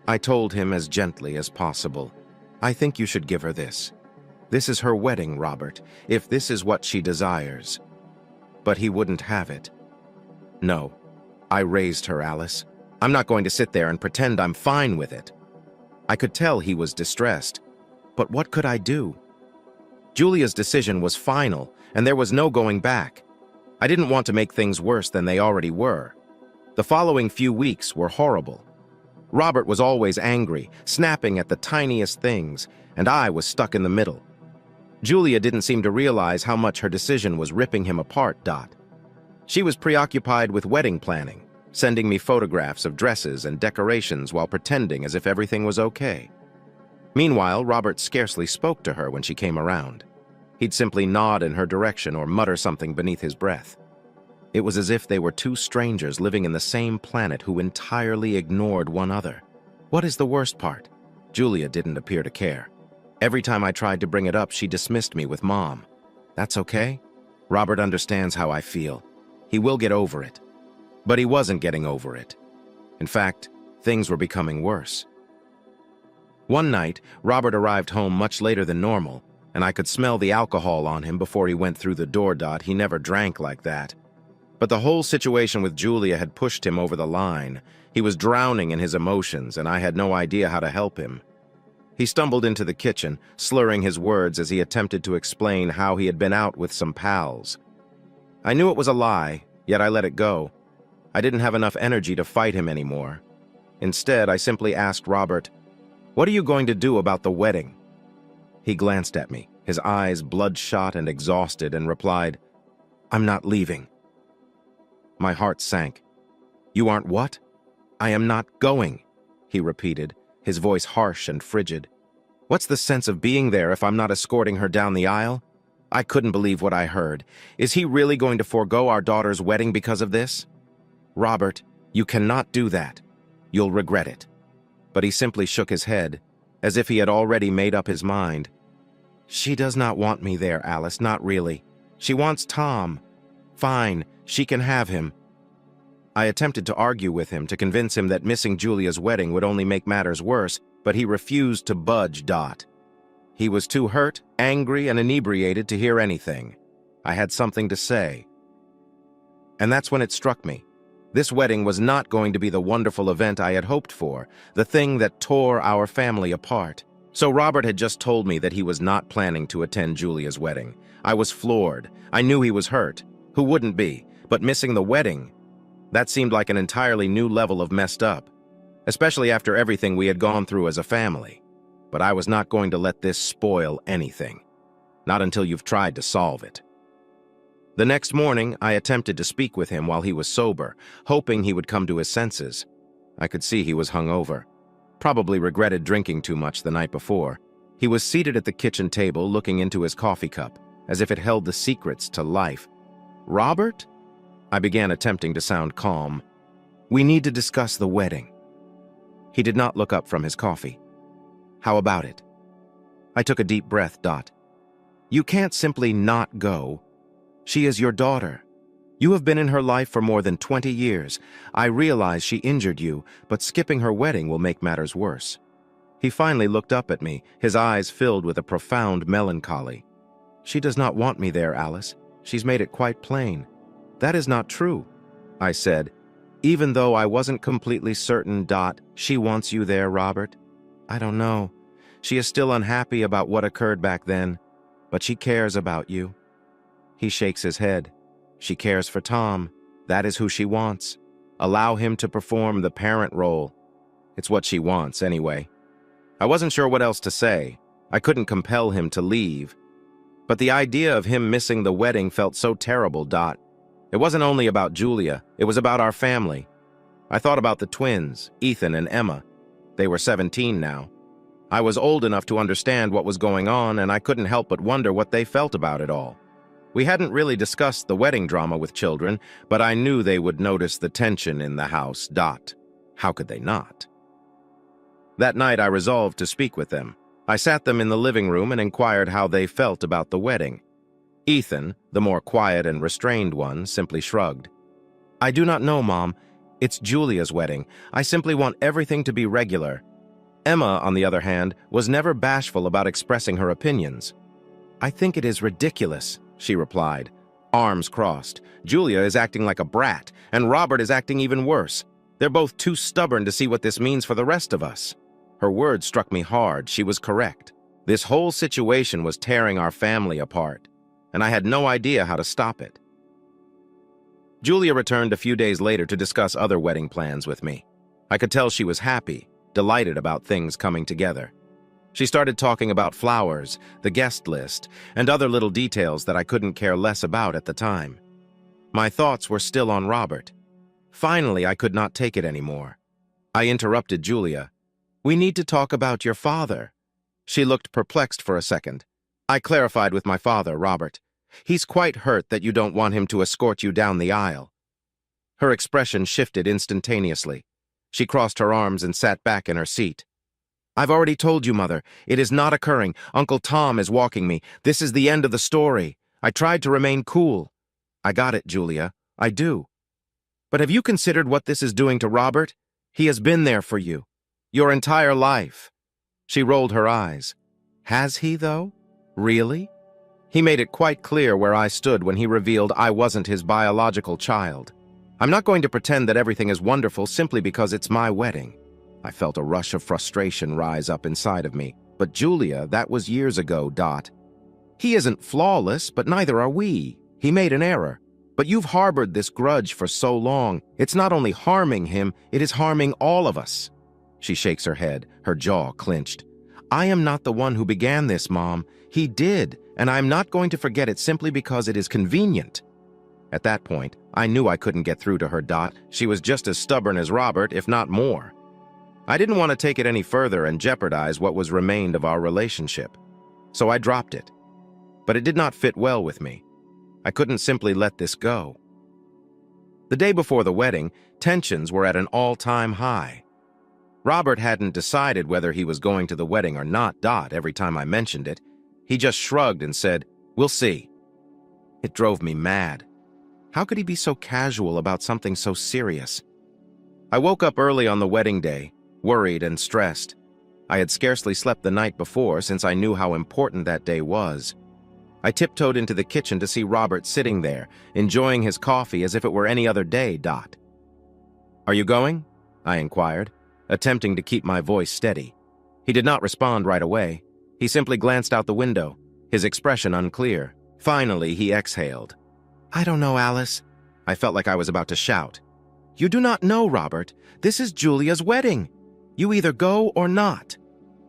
I told him as gently as possible, "I think you should give her this. This is her wedding, Robert, if this is what she desires." But he wouldn't have it. "No, I raised her, Alice. I'm not going to sit there and pretend I'm fine with it." I could tell he was distressed, but what could I do? Julia's decision was final, and there was no going back. I didn't want to make things worse than they already were. The following few weeks were horrible. Robert was always angry, snapping at the tiniest things, and I was stuck in the middle. Julia didn't seem to realize how much her decision was ripping him apart. She was preoccupied with wedding planning, sending me photographs of dresses and decorations while pretending as if everything was okay. Meanwhile, Robert scarcely spoke to her when she came around. He'd simply nod in her direction or mutter something beneath his breath. It was as if they were two strangers living in the same planet who entirely ignored one another. What is the worst part? Julia didn't appear to care. Every time I tried to bring it up, she dismissed me with Mom. That's okay. Robert understands how I feel. He will get over it. But he wasn't getting over it. In fact, things were becoming worse. One night, Robert arrived home much later than normal, and I could smell the alcohol on him before he went through the door. He never drank like that. But the whole situation with Julia had pushed him over the line. He was drowning in his emotions, and I had no idea how to help him. He stumbled into the kitchen, slurring his words as he attempted to explain how he had been out with some pals. I knew it was a lie, yet I let it go. I didn't have enough energy to fight him anymore. Instead, I simply asked Robert, "What are you going to do about the wedding?" He glanced at me, his eyes bloodshot and exhausted, and replied, "I'm not leaving." My heart sank. "You aren't what?" "I am not going," he repeated, his voice harsh and frigid. "What's the sense of being there if I'm not escorting her down the aisle?" I couldn't believe what I heard. Is he really going to forego our daughter's wedding because of this? "Robert, you cannot do that. You'll regret it." But he simply shook his head, as if he had already made up his mind. "She does not want me there, Alice, not really. She wants Tom. Fine, she can have him." I attempted to argue with him to convince him that missing Julia's wedding would only make matters worse, but he refused to budge. He was too hurt, angry, and inebriated to hear anything. I had something to say. And that's when it struck me. This wedding was not going to be the wonderful event I had hoped for, the thing that tore our family apart. So Robert had just told me that he was not planning to attend Julia's wedding. I was floored. I knew he was hurt. Who wouldn't be? But missing the wedding? That seemed like an entirely new level of messed up, especially after everything we had gone through as a family. But I was not going to let this spoil anything. Not until you've tried to solve it. The next morning, I attempted to speak with him while he was sober, hoping he would come to his senses. I could see he was hungover. Probably regretted drinking too much the night before. He was seated at the kitchen table looking into his coffee cup, as if it held the secrets to life. "Robert?" I began, attempting to sound calm. "We need to discuss the wedding." He did not look up from his coffee. "How about it?" I took a deep breath. "You can't simply not go. She is your daughter. You have been in her life for more than 20 years. I realize she injured you, but skipping her wedding will make matters worse." He finally looked up at me, his eyes filled with a profound melancholy. "She does not want me there, Alice. She's made it quite plain." "That is not true," I said, even though I wasn't completely certain. "She wants you there, Robert?" "I don't know. She is still unhappy about what occurred back then, but she cares about you." He shakes his head. "She cares for Tom. That is who she wants. Allow him to perform the parent role. It's what she wants, anyway." I wasn't sure what else to say. I couldn't compel him to leave. But the idea of him missing the wedding felt so terrible. It wasn't only about Julia, it was about our family. I thought about the twins, Ethan and Emma. They were 17 now. I was old enough to understand what was going on, and I couldn't help but wonder what they felt about it all. We hadn't really discussed the wedding drama with children, but I knew they would notice the tension in the house. How could they not? That night I resolved to speak with them. I sat them in the living room and inquired how they felt about the wedding. Ethan, the more quiet and restrained one, simply shrugged. I do not know, Mom. It's Julia's wedding. I simply want everything to be regular. Emma, on the other hand, was never bashful about expressing her opinions. I think it is ridiculous, she replied, arms crossed. Julia is acting like a brat, and Robert is acting even worse. They're both too stubborn to see what this means for the rest of us. Her words struck me hard. She was correct. This whole situation was tearing our family apart, and I had no idea how to stop it. Julia returned a few days later to discuss other wedding plans with me. I could tell she was happy, delighted about things coming together. She started talking about flowers, the guest list, and other little details that I couldn't care less about at the time. My thoughts were still on Robert. Finally, I could not take it anymore. I interrupted Julia. "We need to talk about your father." She looked perplexed for a second. I clarified with my father, Robert. "He's quite hurt that you don't want him to escort you down the aisle." Her expression shifted instantaneously. She crossed her arms and sat back in her seat. "I've already told you, Mother. It is not occurring. Uncle Tom is walking me. This is the end of the story. I tried to remain cool." "I got it, Julia. I do. But have you considered what this is doing to Robert? He has been there for you. Your entire life." She rolled her eyes. "Has he, though? Really?" He made it quite clear where I stood when he revealed I wasn't his biological child. I'm not going to pretend that everything is wonderful simply because it's my wedding. I felt a rush of frustration rise up inside of me. But Julia, that was years ago, Dot. He isn't flawless, but neither are we. He made an error. But you've harbored this grudge for so long. It's not only harming him, it is harming all of us. She shakes her head, her jaw clenched. I am not the one who began this, Mom. He did, and I'm not going to forget it simply because it is convenient. At that point, I knew I couldn't get through to her, Dot. She was just as stubborn as Robert, if not more. I didn't want to take it any further and jeopardize what was remained of our relationship. So I dropped it. But it did not fit well with me. I couldn't simply let this go. The day before the wedding, tensions were at an all-time high. Robert hadn't decided whether he was going to the wedding or not, Dot, every time I mentioned it. He just shrugged and said, "We'll see." It drove me mad. How could he be so casual about something so serious? I woke up early on the wedding day, worried and stressed. I had scarcely slept the night before since I knew how important that day was. I tiptoed into the kitchen to see Robert sitting there, enjoying his coffee as if it were any other day, Dot. "Are you going?" I inquired, attempting to keep my voice steady. He did not respond right away. He simply glanced out the window, his expression unclear. Finally, he exhaled. "I don't know, Alice." I felt like I was about to shout. "You do not know, Robert. This is Julia's wedding. You either go or not.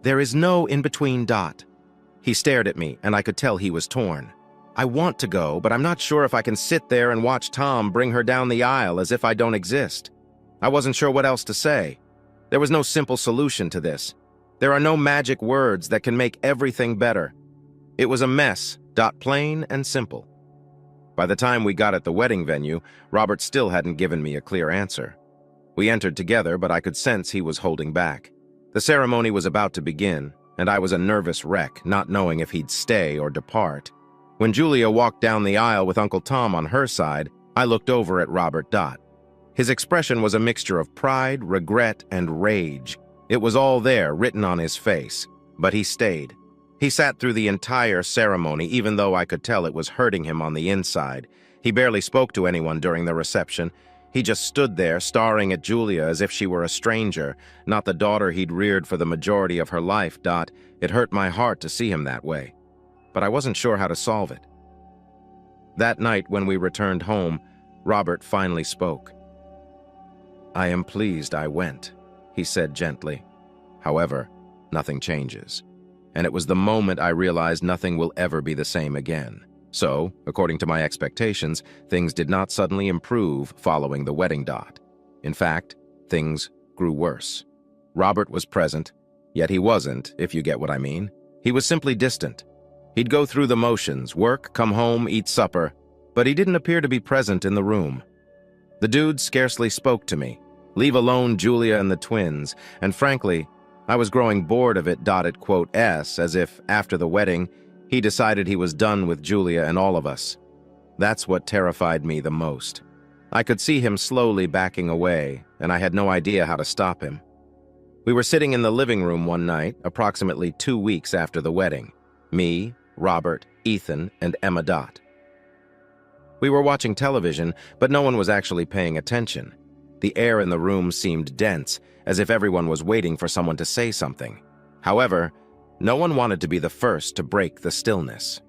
There is no in-between, Dot." He stared at me, and I could tell he was torn. "I want to go, but I'm not sure if I can sit there and watch Tom bring her down the aisle as if I don't exist." I wasn't sure what else to say. There was no simple solution to this. There are no magic words that can make everything better. It was a mess, Dot, plain and simple. By the time we got at the wedding venue, Robert still hadn't given me a clear answer. We entered together, but I could sense he was holding back. The ceremony was about to begin, and I was a nervous wreck, not knowing if he'd stay or depart. When Julia walked down the aisle with Uncle Tom on her side, I looked over at Robert, Dot. His expression was a mixture of pride, regret, and rage. It was all there, written on his face, but he stayed. He sat through the entire ceremony, even though I could tell it was hurting him on the inside. He barely spoke to anyone during the reception. He just stood there, staring at Julia as if she were a stranger, not the daughter he'd reared for the majority of her life, Dot. It hurt my heart to see him that way. But I wasn't sure how to solve it. That night, when we returned home, Robert finally spoke. "I am pleased I went," he said gently. "However, nothing changes. And it was the moment I realized nothing will ever be the same again. So, according to my expectations, things did not suddenly improve following the wedding, Dot. In fact, things grew worse. Robert was present, yet he wasn't, if you get what I mean. He was simply distant. He'd go through the motions, work, come home, eat supper, but he didn't appear to be present in the room. The dude scarcely spoke to me, leave alone Julia and the twins, and frankly, I was growing bored of it, Dot, as if, after the wedding, he decided he was done with Julia and all of us. That's what terrified me the most. I could see him slowly backing away, and I had no idea how to stop him. We were sitting in the living room one night, approximately 2 weeks after the wedding. Me, Robert, Ethan, and Emma Dot. We were watching television, but no one was actually paying attention. The air in the room seemed dense, as if everyone was waiting for someone to say something. However, no one wanted to be the first to break the stillness.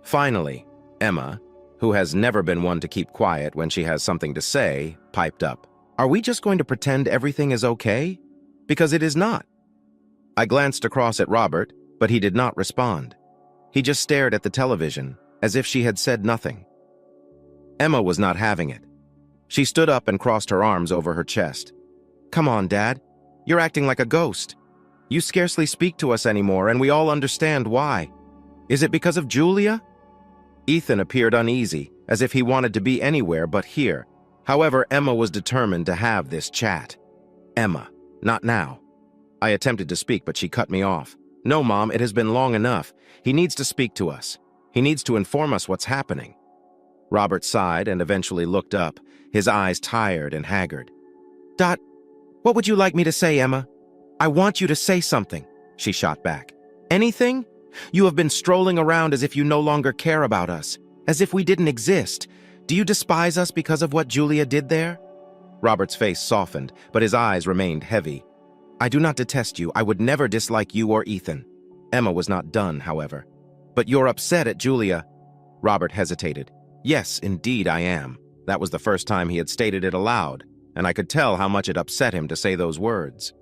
Finally, Emma, who has never been one to keep quiet when she has something to say, piped up. "Are we just going to pretend everything is okay? Because it is not." I glanced across at Robert, but he did not respond. He just stared at the television, as if she had said nothing. Emma was not having it. She stood up and crossed her arms over her chest. "Come on, Dad. You're acting like a ghost. You scarcely speak to us anymore, and we all understand why. Is it because of Julia?" Ethan appeared uneasy, as if he wanted to be anywhere but here. However, Emma was determined to have this chat. "Emma, not now." I attempted to speak, but she cut me off. "No, Mom, it has been long enough. He needs to speak to us. He needs to inform us what's happening." Robert sighed and eventually looked up, his eyes tired and haggard. "Dot, what would you like me to say, Emma? I want you to say something," she shot back. "Anything? You have been strolling around as if you no longer care about us, as if we didn't exist. Do you despise us because of what Julia did there?" Robert's face softened, but his eyes remained heavy. "I do not detest you. I would never dislike you or Ethan." Emma was not done, however. "But you're upset at Julia." Robert hesitated. "Yes, indeed I am." That was the first time he had stated it aloud, and I could tell how much it upset him to say those words.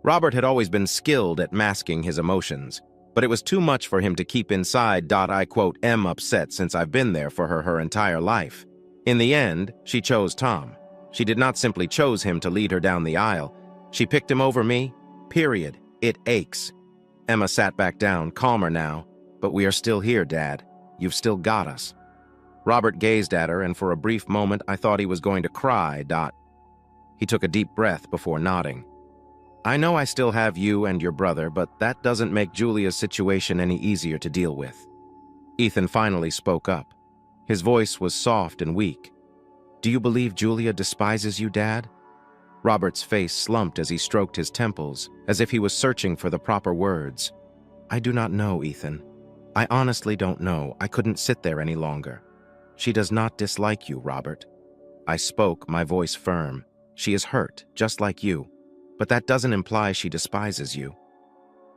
Robert had always been skilled at masking his emotions, but it was too much for him to keep inside. I quote, "am upset since I've been there for her entire life." In the end, she chose Tom. She did not simply chose him to lead her down the aisle. She picked him over me, period. It aches. Emma sat back down, calmer now. "But we are still here, Dad. You've still got us." Robert gazed at her, and for a brief moment I thought he was going to cry. He took a deep breath before nodding. "I know I still have you and your brother, but that doesn't make Julia's situation any easier to deal with." Ethan finally spoke up. His voice was soft and weak. "Do you believe Julia despises you, Dad?" Robert's face slumped as he stroked his temples, as if he was searching for the proper words. "I do not know, Ethan. I honestly don't know. I couldn't sit there any longer. She does not dislike you, Robert." I spoke, my voice firm. "She is hurt, just like you. But that doesn't imply she despises you."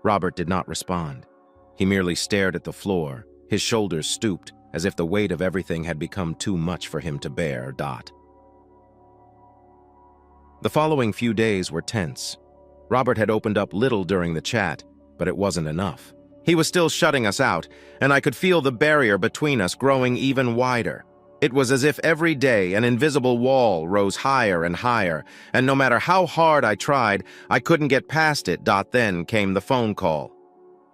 Robert did not respond. He merely stared at the floor, his shoulders stooped, as if the weight of everything had become too much for him to bear. The following few days were tense. Robert had opened up little during the chat, but it wasn't enough. He was still shutting us out, and I could feel the barrier between us growing even wider. It was as if every day an invisible wall rose higher and higher, and no matter how hard I tried, I couldn't get past it. Then came the phone call.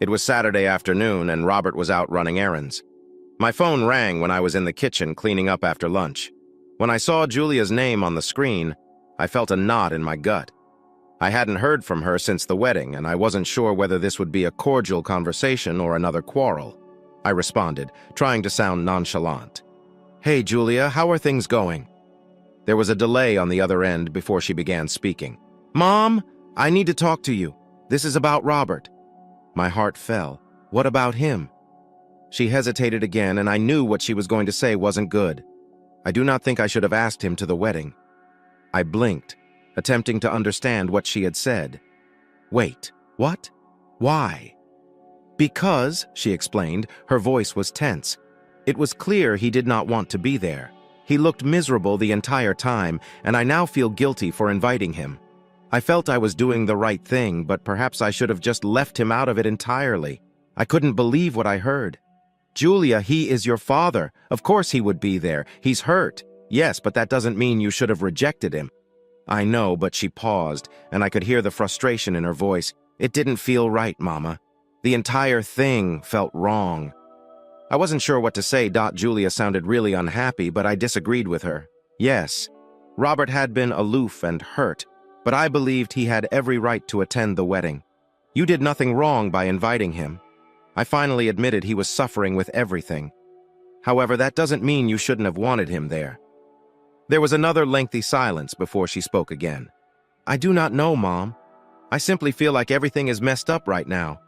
It was Saturday afternoon, and Robert was out running errands. My phone rang when I was in the kitchen cleaning up after lunch. When I saw Julia's name on the screen, I felt a knot in my gut. I hadn't heard from her since the wedding, and I wasn't sure whether this would be a cordial conversation or another quarrel. I responded, trying to sound nonchalant. "Hey, Julia, how are things going?" There was a delay on the other end before she began speaking. "Mom, I need to talk to you. This is about Robert." My heart fell. "What about him?" She hesitated again, and I knew what she was going to say wasn't good. "I do not think I should have asked him to the wedding." I blinked, attempting to understand what she had said. "Wait, what? Why?" "Because," she explained, her voice was tense. "It was clear he did not want to be there. He looked miserable the entire time, and I now feel guilty for inviting him. I felt I was doing the right thing, but perhaps I should have just left him out of it entirely. I couldn't believe what I heard. Julia, he is your father. Of course he would be there. He's hurt. Yes, but that doesn't mean you should have rejected him." "I know," but she paused, and I could hear the frustration in her voice. "It didn't feel right, Mama. The entire thing felt wrong." I wasn't sure what to say. Julia sounded really unhappy, but I disagreed with her. Yes, Robert had been aloof and hurt, but I believed he had every right to attend the wedding. You did nothing wrong by inviting him. I finally admitted he was suffering with everything. However, that doesn't mean you shouldn't have wanted him there. There was another lengthy silence before she spoke again. I do not know, Mom. I simply feel like everything is messed up right now.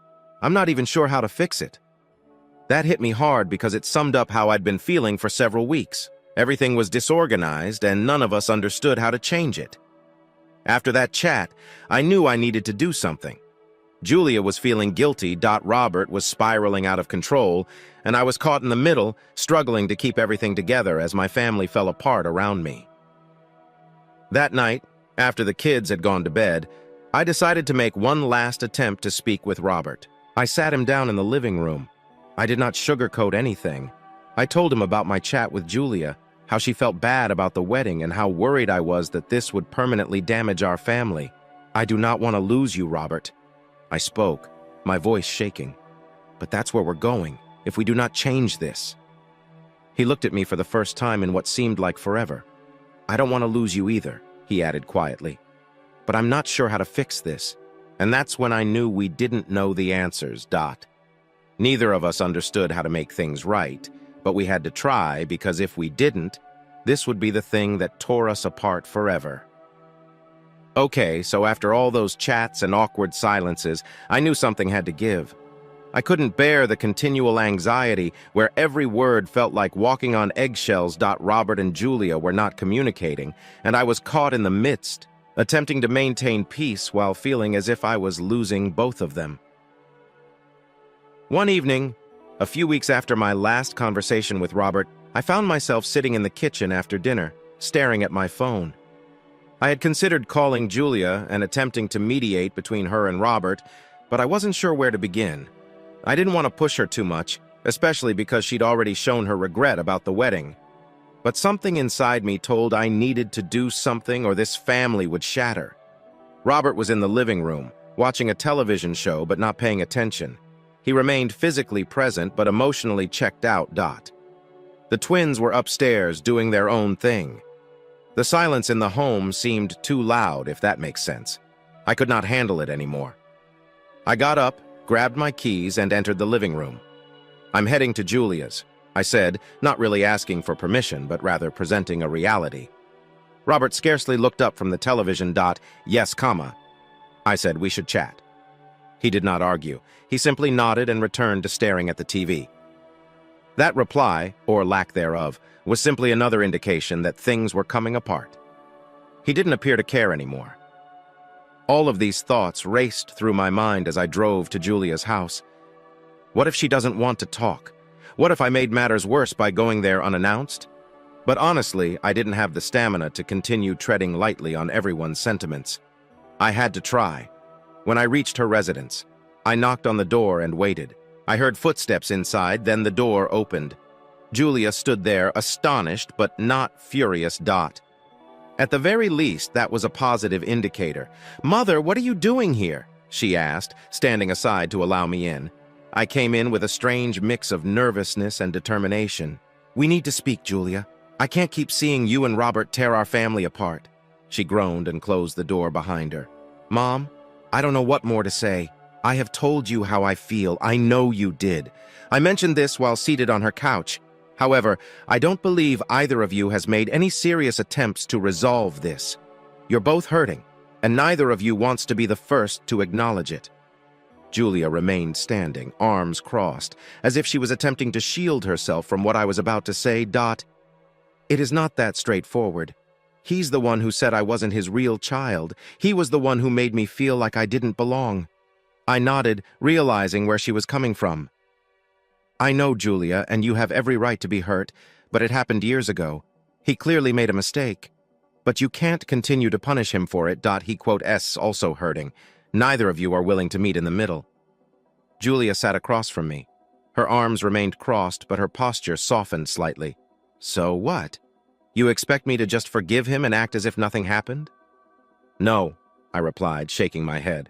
I'm not even sure how to fix it. That hit me hard because it summed up how I'd been feeling for several weeks. Everything was disorganized and none of us understood how to change it. After that chat, I knew I needed to do something. Julia was feeling guilty, Robert was spiraling out of control, and I was caught in the middle, struggling to keep everything together as my family fell apart around me. That night, after the kids had gone to bed, I decided to make one last attempt to speak with Robert. I sat him down in the living room. I did not sugarcoat anything. I told him about my chat with Julia, how she felt bad about the wedding and how worried I was that this would permanently damage our family. I do not want to lose you, Robert. I spoke, my voice shaking. But that's where we're going, if we do not change this. He looked at me for the first time in what seemed like forever. I don't want to lose you either, he added quietly. But I'm not sure how to fix this. And that's when I knew we didn't know the answers, Neither of us understood how to make things right, but we had to try because if we didn't, this would be the thing that tore us apart forever. Okay, so after all those chats and awkward silences, I knew something had to give. I couldn't bear the continual anxiety where every word felt like walking on eggshells. Robert and Julia were not communicating, and I was caught in the midst, attempting to maintain peace while feeling as if I was losing both of them. One evening, a few weeks after my last conversation with Robert, I found myself sitting in the kitchen after dinner, staring at my phone. I had considered calling Julia and attempting to mediate between her and Robert, but I wasn't sure where to begin. I didn't want to push her too much, especially because she'd already shown her regret about the wedding. But something inside me told I needed to do something or this family would shatter. Robert was in the living room, watching a television show but not paying attention. He remained physically present but emotionally checked out. The twins were upstairs doing their own thing. The silence in the home seemed too loud, if that makes sense. I could not handle it anymore. I got up, grabbed my keys, and entered the living room. I'm heading to Julia's, I said, not really asking for permission, but rather presenting a reality. Robert scarcely looked up from the television. Yes, comma. I said we should chat. He did not argue. He simply nodded and returned to staring at the TV. That reply, or lack thereof, was simply another indication that things were coming apart. He didn't appear to care anymore. All of these thoughts raced through my mind as I drove to Julia's house. What if she doesn't want to talk? What if I made matters worse by going there unannounced? But honestly, I didn't have the stamina to continue treading lightly on everyone's sentiments. I had to try. When I reached her residence, I knocked on the door and waited. I heard footsteps inside, then the door opened. Julia stood there, astonished but not furious. At the very least, that was a positive indicator. "Mother, what are you doing here?" she asked, standing aside to allow me in. I came in with a strange mix of nervousness and determination. "We need to speak, Julia. I can't keep seeing you and Robert tear our family apart." She groaned and closed the door behind her. "Mom, I don't know what more to say. I have told you how I feel. I know you did. I mentioned this while seated on her couch. However, I don't believe either of you has made any serious attempts to resolve this. You're both hurting, and neither of you wants to be the first to acknowledge it." Julia remained standing, arms crossed, as if she was attempting to shield herself from what I was about to say. "It is not that straightforward. He's the one who said I wasn't his real child. He was the one who made me feel like I didn't belong." I nodded, realizing where she was coming from. "I know, Julia, and you have every right to be hurt, but it happened years ago. He clearly made a mistake. But you can't continue to punish him for it. He quotes also hurting. Neither of you are willing to meet in the middle." Julia sat across from me. Her arms remained crossed, but her posture softened slightly. "So what? You expect me to just forgive him and act as if nothing happened?" "No," I replied, shaking my head.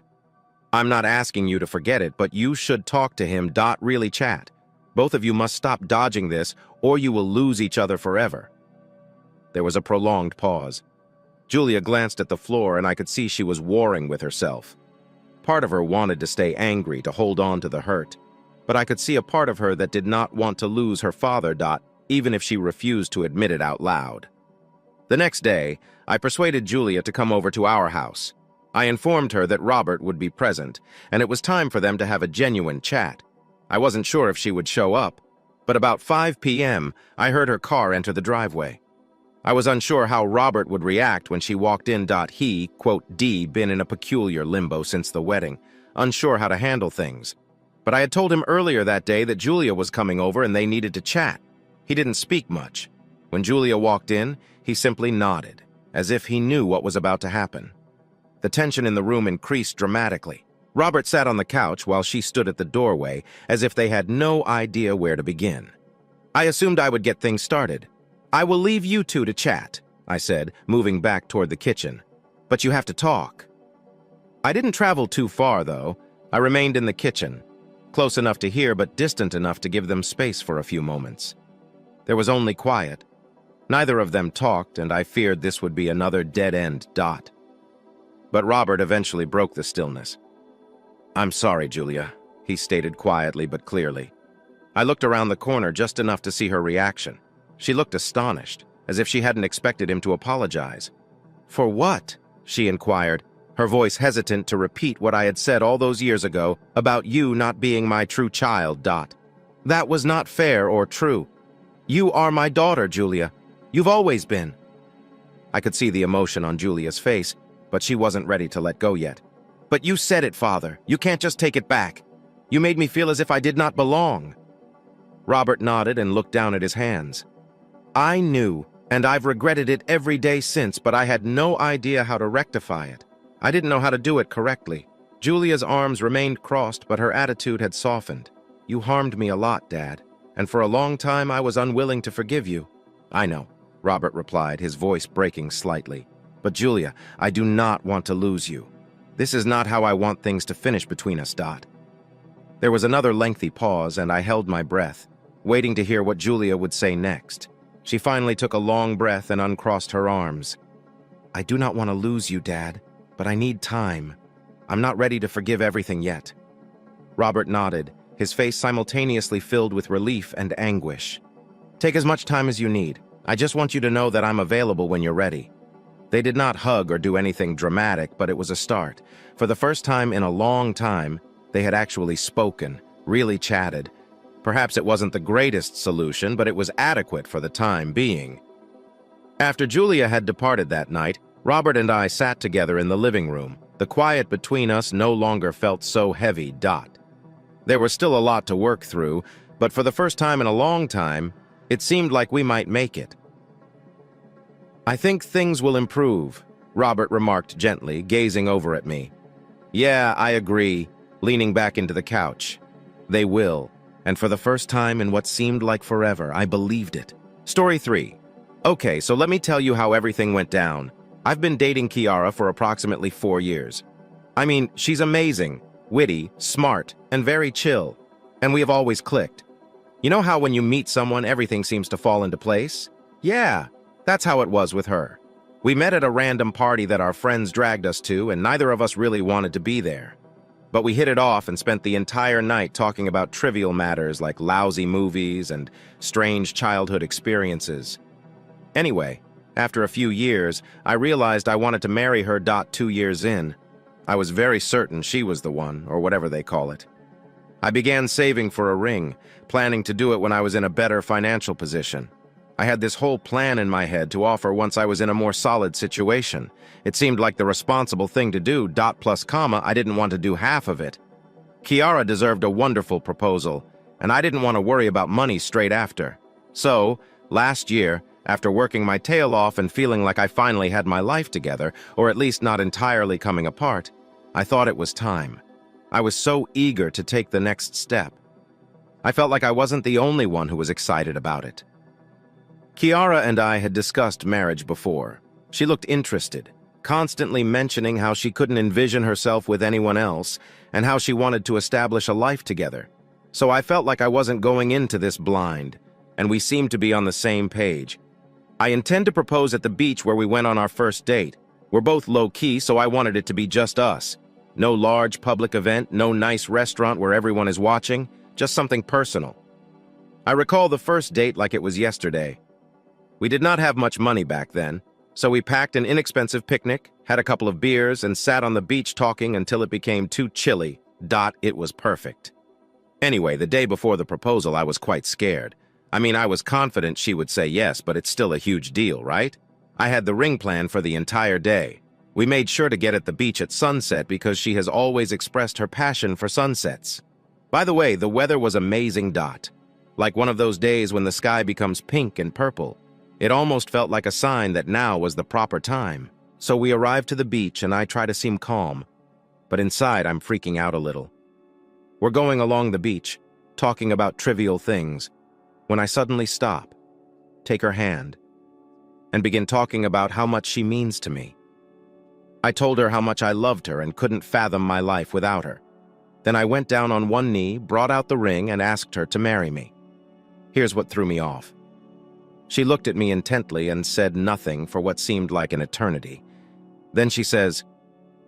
"I'm not asking you to forget it, but you should talk to him. Really chat. Both of you must stop dodging this, or you will lose each other forever." There was a prolonged pause. Julia glanced at the floor, and I could see she was warring with herself. Part of her wanted to stay angry, to hold on to the hurt. But I could see a part of her that did not want to lose her father. Even if she refused to admit it out loud. The next day, I persuaded Julia to come over to our house. I informed her that Robert would be present, and it was time for them to have a genuine chat. I wasn't sure if she would show up, but about 5 p.m., I heard her car enter the driveway. I was unsure how Robert would react when she walked in. He, quote, D, been in a peculiar limbo since the wedding, unsure how to handle things. But I had told him earlier that day that Julia was coming over and they needed to chat. He didn't speak much. When Julia walked in, he simply nodded, as if he knew what was about to happen. The tension in the room increased dramatically. Robert sat on the couch while she stood at the doorway, as if they had no idea where to begin. I assumed I would get things started. I will leave you two to chat, I said, moving back toward the kitchen. But you have to talk. I didn't travel too far, though. I remained in the kitchen, close enough to hear but distant enough to give them space for a few moments. There was only quiet. Neither of them talked, and I feared this would be another dead-end. But Robert eventually broke the stillness. I'm sorry, Julia, he stated quietly but clearly. I looked around the corner just enough to see her reaction. She looked astonished, as if she hadn't expected him to apologize. For what? She inquired, her voice hesitant to repeat what I had said all those years ago about you not being my true child. That was not fair or true. You are my daughter, Julia. You've always been. I could see the emotion on Julia's face, but she wasn't ready to let go yet. But you said it, Father. You can't just take it back. You made me feel as if I did not belong. Robert nodded and looked down at his hands. I knew, and I've regretted it every day since, but I had no idea how to rectify it. I didn't know how to do it correctly. Julia's arms remained crossed, but her attitude had softened. You harmed me a lot, Dad, and for a long time I was unwilling to forgive you. I know, Robert replied, his voice breaking slightly. But Julia, I do not want to lose you. This is not how I want things to finish between us. There was another lengthy pause, and I held my breath, waiting to hear what Julia would say next. She finally took a long breath and uncrossed her arms. I do not want to lose you, Dad, but I need time. I'm not ready to forgive everything yet. Robert nodded, his face simultaneously filled with relief and anguish. Take as much time as you need. I just want you to know that I'm available when you're ready. They did not hug or do anything dramatic, but it was a start. For the first time in a long time, they had actually spoken, really chatted. Perhaps it wasn't the greatest solution, but it was adequate for the time being. After Julia had departed that night, Robert and I sat together in the living room. The quiet between us no longer felt so heavy. There was still a lot to work through, but for the first time in a long time, it seemed like we might make it. I think things will improve, Robert remarked gently, gazing over at me. Yeah, I agree, leaning back into the couch. They will, and for the first time in what seemed like forever, I believed it. Story 3. Okay, so let me tell you how everything went down. I've been dating Kiara for approximately 4 years. I mean, she's amazing, witty, smart, and very chill, and we have always clicked. You know how when you meet someone, everything seems to fall into place? Yeah. That's how it was with her. We met at a random party that our friends dragged us to, and neither of us really wanted to be there. But we hit it off and spent the entire night talking about trivial matters like lousy movies and strange childhood experiences. Anyway, after a few years, I realized I wanted to marry her. 2 years in, I was very certain she was the one, or whatever they call it. I began saving for a ring, planning to do it when I was in a better financial position. I had this whole plan in my head to offer once I was in a more solid situation. It seemed like the responsible thing to do. Plus comma, I didn't want to do half of it. Kiara deserved a wonderful proposal, and I didn't want to worry about money straight after. So, last year, after working my tail off and feeling like I finally had my life together, or at least not entirely coming apart, I thought it was time. I was so eager to take the next step. I felt like I wasn't the only one who was excited about it. Kiara and I had discussed marriage before. She looked interested, constantly mentioning how she couldn't envision herself with anyone else and how she wanted to establish a life together. So I felt like I wasn't going into this blind, and we seemed to be on the same page. I intend to propose at the beach where we went on our first date. We're both low-key, so I wanted it to be just us. No large public event, no nice restaurant where everyone is watching, just something personal. I recall the first date like it was yesterday. We did not have much money back then, So we packed an inexpensive picnic, had a couple of beers, and sat on the beach talking until it became too chilly. It was perfect. Anyway, the day before the proposal, I was quite scared. I mean, I was confident she would say yes, but it's still a huge deal, right? I had the ring planned for the entire day. We made sure to get at the beach at sunset because she has always expressed her passion for sunsets. By the way, the weather was amazing. Like one of those days when the sky becomes pink and purple. It almost felt like a sign that now was the proper time. So we arrived to the beach and I try to seem calm, but inside I'm freaking out a little. We're going along the beach, talking about trivial things, when I suddenly stop, take her hand, and begin talking about how much she means to me. I told her how much I loved her and couldn't fathom my life without her. Then I went down on one knee, brought out the ring, and asked her to marry me. Here's what threw me off. She looked at me intently and said nothing for what seemed like an eternity. Then she says,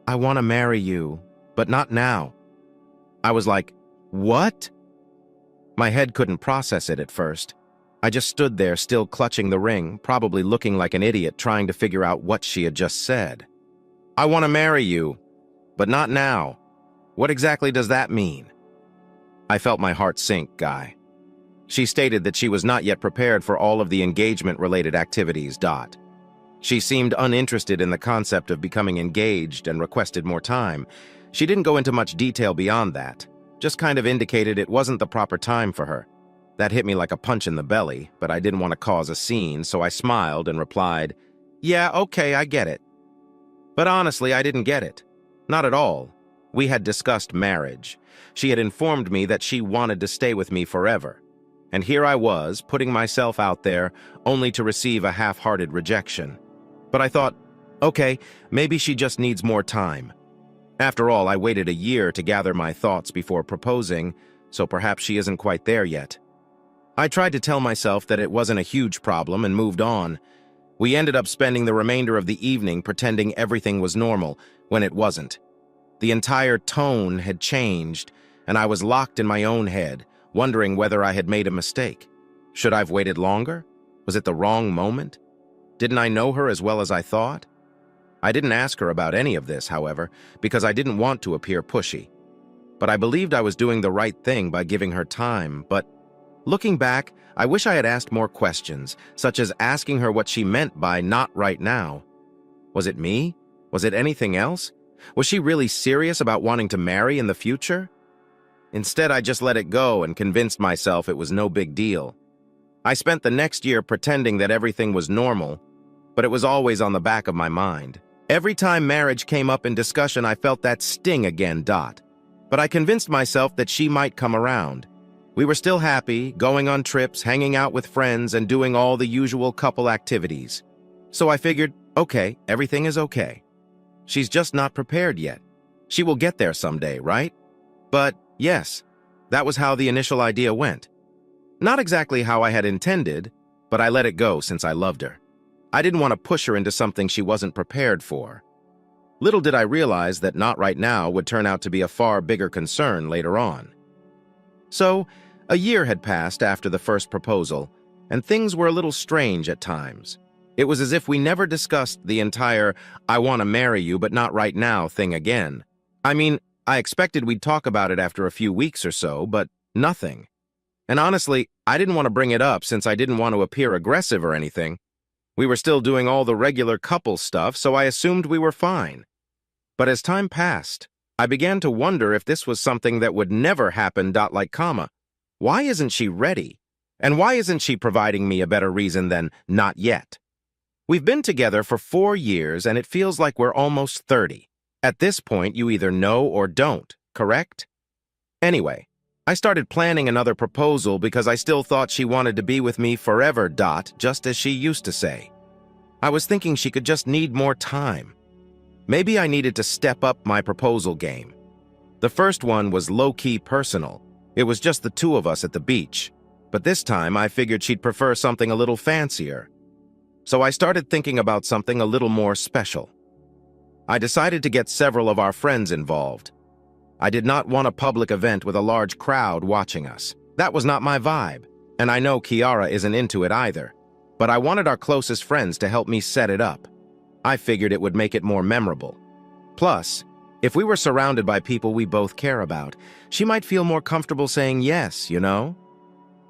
"I want to marry you, but not now." I was like, "What?" My head couldn't process it at first. I just stood there still clutching the ring, probably looking like an idiot trying to figure out what she had just said. "I want to marry you, but not now. What exactly does that mean?" I felt my heart sink, Guy. She stated that she was not yet prepared for all of the engagement-related activities. She seemed uninterested in the concept of becoming engaged and requested more time. She didn't go into much detail beyond that, just kind of indicated it wasn't the proper time for her. That hit me like a punch in the belly, but I didn't want to cause a scene, so I smiled and replied, "Yeah, okay, I get it." But honestly, I didn't get it. Not at all. We had discussed marriage. She had informed me that she wanted to stay with me forever. And here I was, putting myself out there, only to receive a half-hearted rejection. But I thought, okay, maybe she just needs more time. After all, I waited a year to gather my thoughts before proposing, so perhaps she isn't quite there yet. I tried to tell myself that it wasn't a huge problem and moved on. We ended up spending the remainder of the evening pretending everything was normal, when it wasn't. The entire tone had changed, and I was locked in my own head, wondering whether I had made a mistake. Should I have waited longer? Was it the wrong moment? Didn't I know her as well as I thought? I didn't ask her about any of this, however, because I didn't want to appear pushy. But I believed I was doing the right thing by giving her time, but looking back, I wish I had asked more questions, such as asking her what she meant by "not right now." Was it me? Was it anything else? Was she really serious about wanting to marry in the future? Instead, I just let it go and convinced myself it was no big deal. I spent the next year pretending that everything was normal, but it was always on the back of my mind. Every time marriage came up in discussion, I felt that sting again. But I convinced myself that she might come around. We were still happy, going on trips, hanging out with friends, and doing all the usual couple activities. So I figured, okay, everything is okay. She's just not prepared yet. She will get there someday, right? But yes, that was how the initial idea went. Not exactly how I had intended, but I let it go since I loved her. I didn't want to push her into something she wasn't prepared for. Little did I realize that "not right now" would turn out to be a far bigger concern later on. So, a year had passed after the first proposal, and things were a little strange at times. It was as if we never discussed the entire "I want to marry you, but not right now" thing again. I mean, I expected we'd talk about it after a few weeks or so, but nothing. And honestly, I didn't want to bring it up since I didn't want to appear aggressive or anything. We were still doing all the regular couple stuff, so I assumed we were fine. But as time passed, I began to wonder if this was something that would never happen. Why isn't she ready? And why isn't she providing me a better reason than "not yet"? We've been together for 4 years, and it feels like we're almost 30. At this point, you either know or don't, correct? Anyway, I started planning another proposal because I still thought she wanted to be with me forever. Just as she used to say. I was thinking she could just need more time. Maybe I needed to step up my proposal game. The first one was low-key personal. It was just the two of us at the beach. But this time, I figured she'd prefer something a little fancier. So I started thinking about something a little more special. I decided to get several of our friends involved. I did not want a public event with a large crowd watching us. That was not my vibe, and I know Kiara isn't into it either. But I wanted our closest friends to help me set it up. I figured it would make it more memorable. Plus, if we were surrounded by people we both care about, she might feel more comfortable saying yes, you know?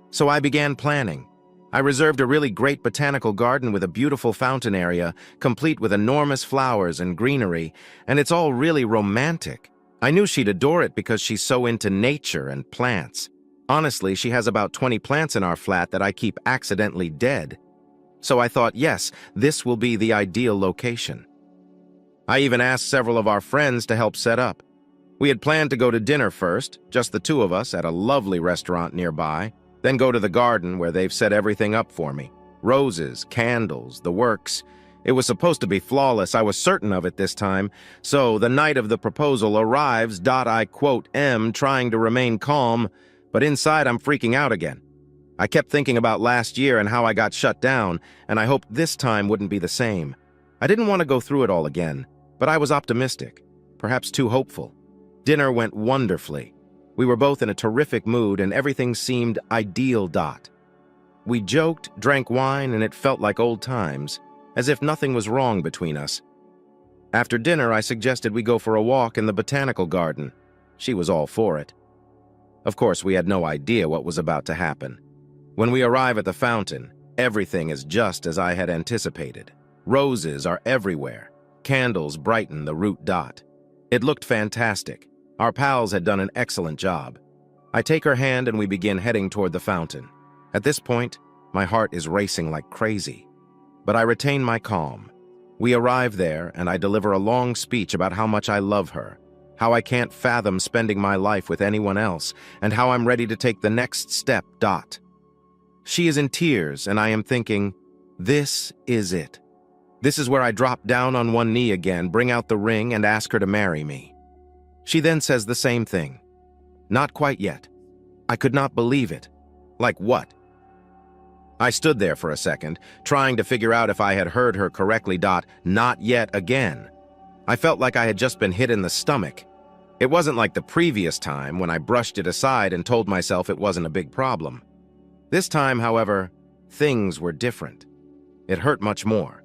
So I began planning. I reserved a really great botanical garden with a beautiful fountain area, complete with enormous flowers and greenery, and it's all really romantic. I knew she'd adore it because she's so into nature and plants. Honestly, she has about 20 plants in our flat that I keep accidentally dead. So I thought, yes, this will be the ideal location. I even asked several of our friends to help set up. We had planned to go to dinner first, just the two of us, at a lovely restaurant nearby, then go to the garden where they've set everything up for me. Roses, candles, the works. It was supposed to be flawless, I was certain of it this time. So the night of the proposal arrives, I quote, am trying to remain calm, but inside I'm freaking out again. I kept thinking about last year and how I got shut down, and I hoped this time wouldn't be the same. I didn't want to go through it all again, but I was optimistic, perhaps too hopeful. Dinner went wonderfully. We were both in a terrific mood and everything seemed ideal. We joked, drank wine, and it felt like old times, as if nothing was wrong between us. After dinner, I suggested we go for a walk in the botanical garden. She was all for it. Of course, we had no idea what was about to happen. When we arrive at the fountain, everything is just as I had anticipated. Roses are everywhere. Candles brighten the root. It looked fantastic. Our pals had done an excellent job. I take her hand and we begin heading toward the fountain. At this point, my heart is racing like crazy. But I retain my calm. We arrive there and I deliver a long speech about how much I love her, how I can't fathom spending my life with anyone else, and how I'm ready to take the next step. She is in tears and I am thinking, this is it. This is where I drop down on one knee again, bring out the ring, and ask her to marry me. She then says the same thing. Not quite yet. I could not believe it. Like what? I stood there for a second, trying to figure out if I had heard her correctly. Not yet again. I felt like I had just been hit in the stomach. It wasn't like the previous time when I brushed it aside and told myself it wasn't a big problem. This time, however, things were different. It hurt much more.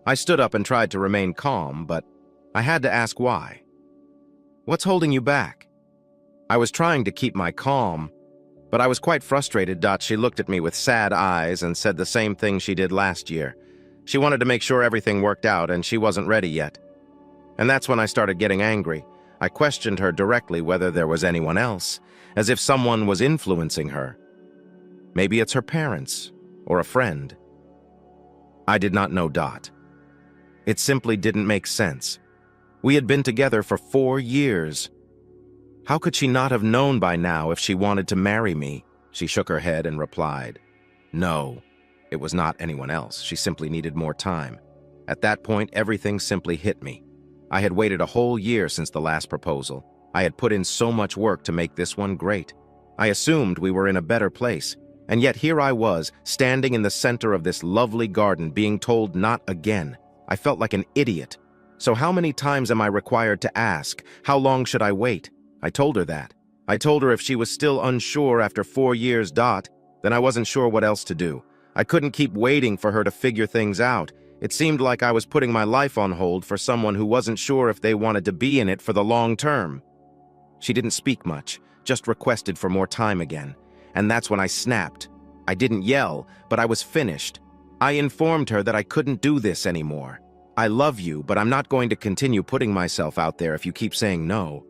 I stood up and tried to remain calm, but I had to ask why. What's holding you back? I was trying to keep my calm, but I was quite frustrated. She looked at me with sad eyes and said the same thing she did last year. She wanted to make sure everything worked out and she wasn't ready yet. And that's when I started getting angry. I questioned her directly whether there was anyone else, as if someone was influencing her. Maybe it's her parents or a friend. I did not know. It simply didn't make sense. We had been together for 4 years. How could she not have known by now if she wanted to marry me? She shook her head and replied, no, it was not anyone else. She simply needed more time. At that point, everything simply hit me. I had waited a whole year since the last proposal. I had put in so much work to make this one great. I assumed we were in a better place, and yet here I was, standing in the center of this lovely garden, being told not again. I felt like an idiot. So how many times am I required to ask? How long should I wait? I told her that. I told her if she was still unsure after 4 years, then I wasn't sure what else to do. I couldn't keep waiting for her to figure things out. It seemed like I was putting my life on hold for someone who wasn't sure if they wanted to be in it for the long term. She didn't speak much, just requested for more time again. And that's when I snapped. I didn't yell, but I was finished. I informed her that I couldn't do this anymore. I love you, but I'm not going to continue putting myself out there if you keep saying no.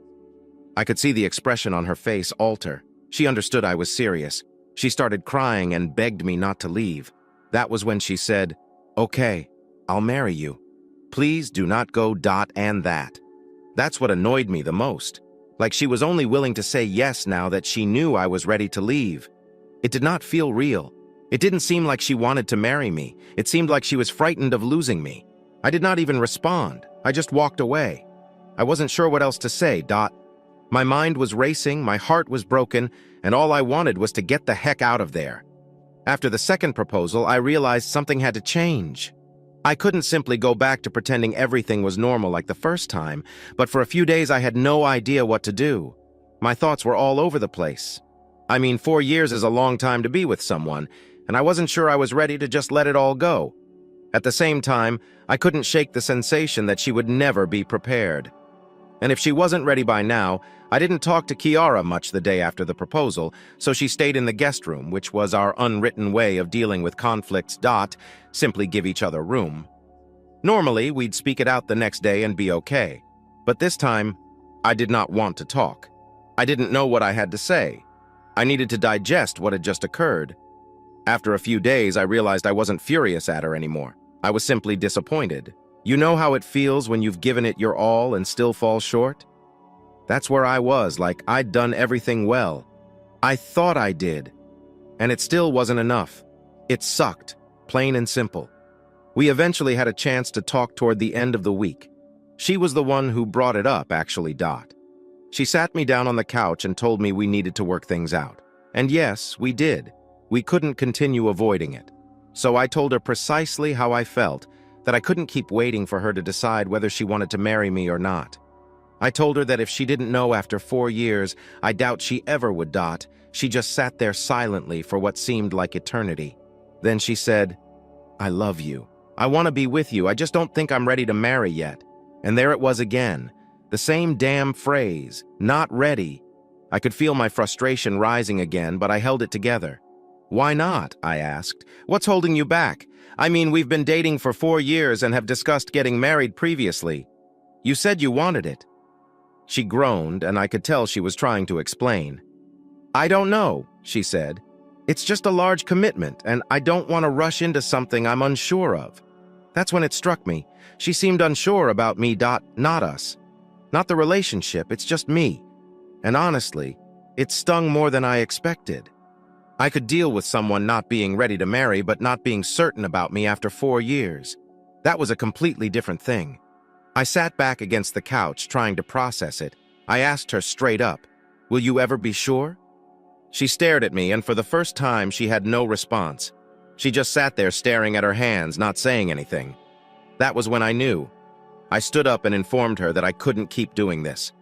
I could see the expression on her face alter. She understood I was serious. She started crying and begged me not to leave. That was when she said, okay, I'll marry you. Please do not go. And that. That's what annoyed me the most. Like she was only willing to say yes now that she knew I was ready to leave. It did not feel real. It didn't seem like she wanted to marry me. It seemed like she was frightened of losing me. I did not even respond. I just walked away. I wasn't sure what else to say. My mind was racing, my heart was broken, and all I wanted was to get the heck out of there. After the second proposal, I realized something had to change. I couldn't simply go back to pretending everything was normal like the first time, but for a few days I had no idea what to do. My thoughts were all over the place. I mean, 4 years is a long time to be with someone, and I wasn't sure I was ready to just let it all go. At the same time, I couldn't shake the sensation that she would never be prepared. And if she wasn't ready by now, I didn't talk to Kiara much the day after the proposal, so she stayed in the guest room, which was our unwritten way of dealing with conflicts. Simply give each other room. Normally, we'd speak it out the next day and be okay. But this time, I did not want to talk. I didn't know what I had to say. I needed to digest what had just occurred. After a few days, I realized I wasn't furious at her anymore. I was simply disappointed. You know how it feels when you've given it your all and still fall short? That's where I was, like I'd done everything well. I thought I did. And it still wasn't enough. It sucked, plain and simple. We eventually had a chance to talk toward the end of the week. She was the one who brought it up, actually. She sat me down on the couch and told me we needed to work things out. And yes, we did. We couldn't continue avoiding it. So I told her precisely how I felt, that I couldn't keep waiting for her to decide whether she wanted to marry me or not. I told her that if she didn't know after 4 years, I doubt she ever would. She just sat there silently for what seemed like eternity. Then she said, "I love you. I want to be with you. I just don't think I'm ready to marry yet." And there it was again. The same damn phrase, not ready. I could feel my frustration rising again, but I held it together. "Why not?" I asked. "What's holding you back? I mean, we've been dating for 4 years and have discussed getting married previously. You said you wanted it." She groaned, and I could tell she was trying to explain. "I don't know," she said. "It's just a large commitment, and I don't want to rush into something I'm unsure of." That's when it struck me. She seemed unsure about me. Not us. Not the relationship, it's just me. And honestly, it stung more than I expected. I could deal with someone not being ready to marry but not being certain about me after 4 years. That was a completely different thing. I sat back against the couch trying to process it. I asked her straight up, "Will you ever be sure?" She stared at me, and for the first time she had no response. She just sat there staring at her hands, not saying anything. That was when I knew. I stood up and informed her that I couldn't keep doing this.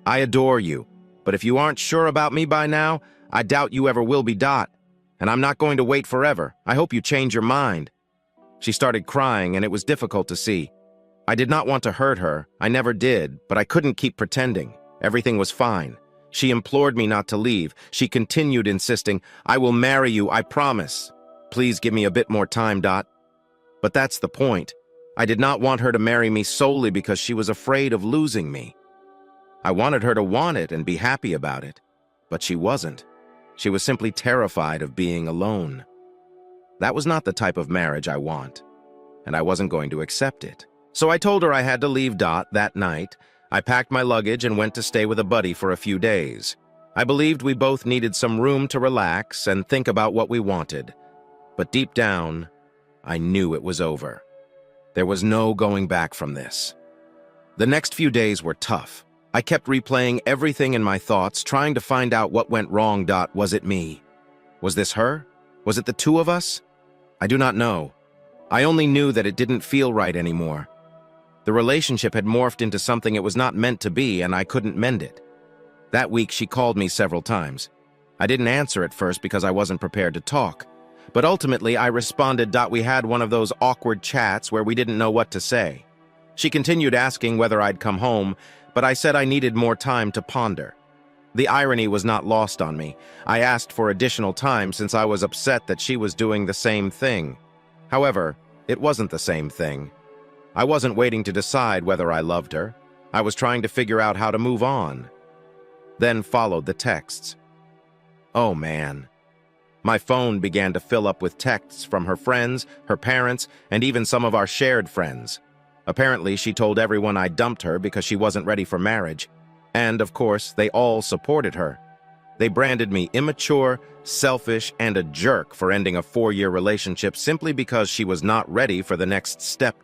"I adore you, but if you aren't sure about me by now, I doubt you ever will be. And I'm not going to wait forever. I hope you change your mind." She started crying, and it was difficult to see. I did not want to hurt her. I never did, but I couldn't keep pretending. Everything was fine. She implored me not to leave. She continued insisting, "I will marry you, I promise. Please give me a bit more time. But that's the point. I did not want her to marry me solely because she was afraid of losing me. I wanted her to want it and be happy about it, but she wasn't. She was simply terrified of being alone. That was not the type of marriage I want, and I wasn't going to accept it. So I told her I had to leave. That night, I packed my luggage and went to stay with a buddy for a few days. I believed we both needed some room to relax and think about what we wanted. But deep down, I knew it was over. There was no going back from this. The next few days were tough. I kept replaying everything in my thoughts, trying to find out what went wrong. Was it me? Was this her? Was it the two of us? I do not know. I only knew that it didn't feel right anymore. The relationship had morphed into something it was not meant to be, and I couldn't mend it. That week, she called me several times. I didn't answer at first because I wasn't prepared to talk. But ultimately, I responded. We had one of those awkward chats where we didn't know what to say. She continued asking whether I'd come home, but I said I needed more time to ponder. The irony was not lost on me. I asked for additional time since I was upset that she was doing the same thing. However, it wasn't the same thing. I wasn't waiting to decide whether I loved her. I was trying to figure out how to move on. Then followed the texts. Oh man. My phone began to fill up with texts from her friends, her parents, and even some of our shared friends. Apparently, she told everyone I dumped her because she wasn't ready for marriage. And, of course, they all supported her. They branded me immature, selfish, and a jerk for ending a 4-year relationship simply because she was not ready for the next step.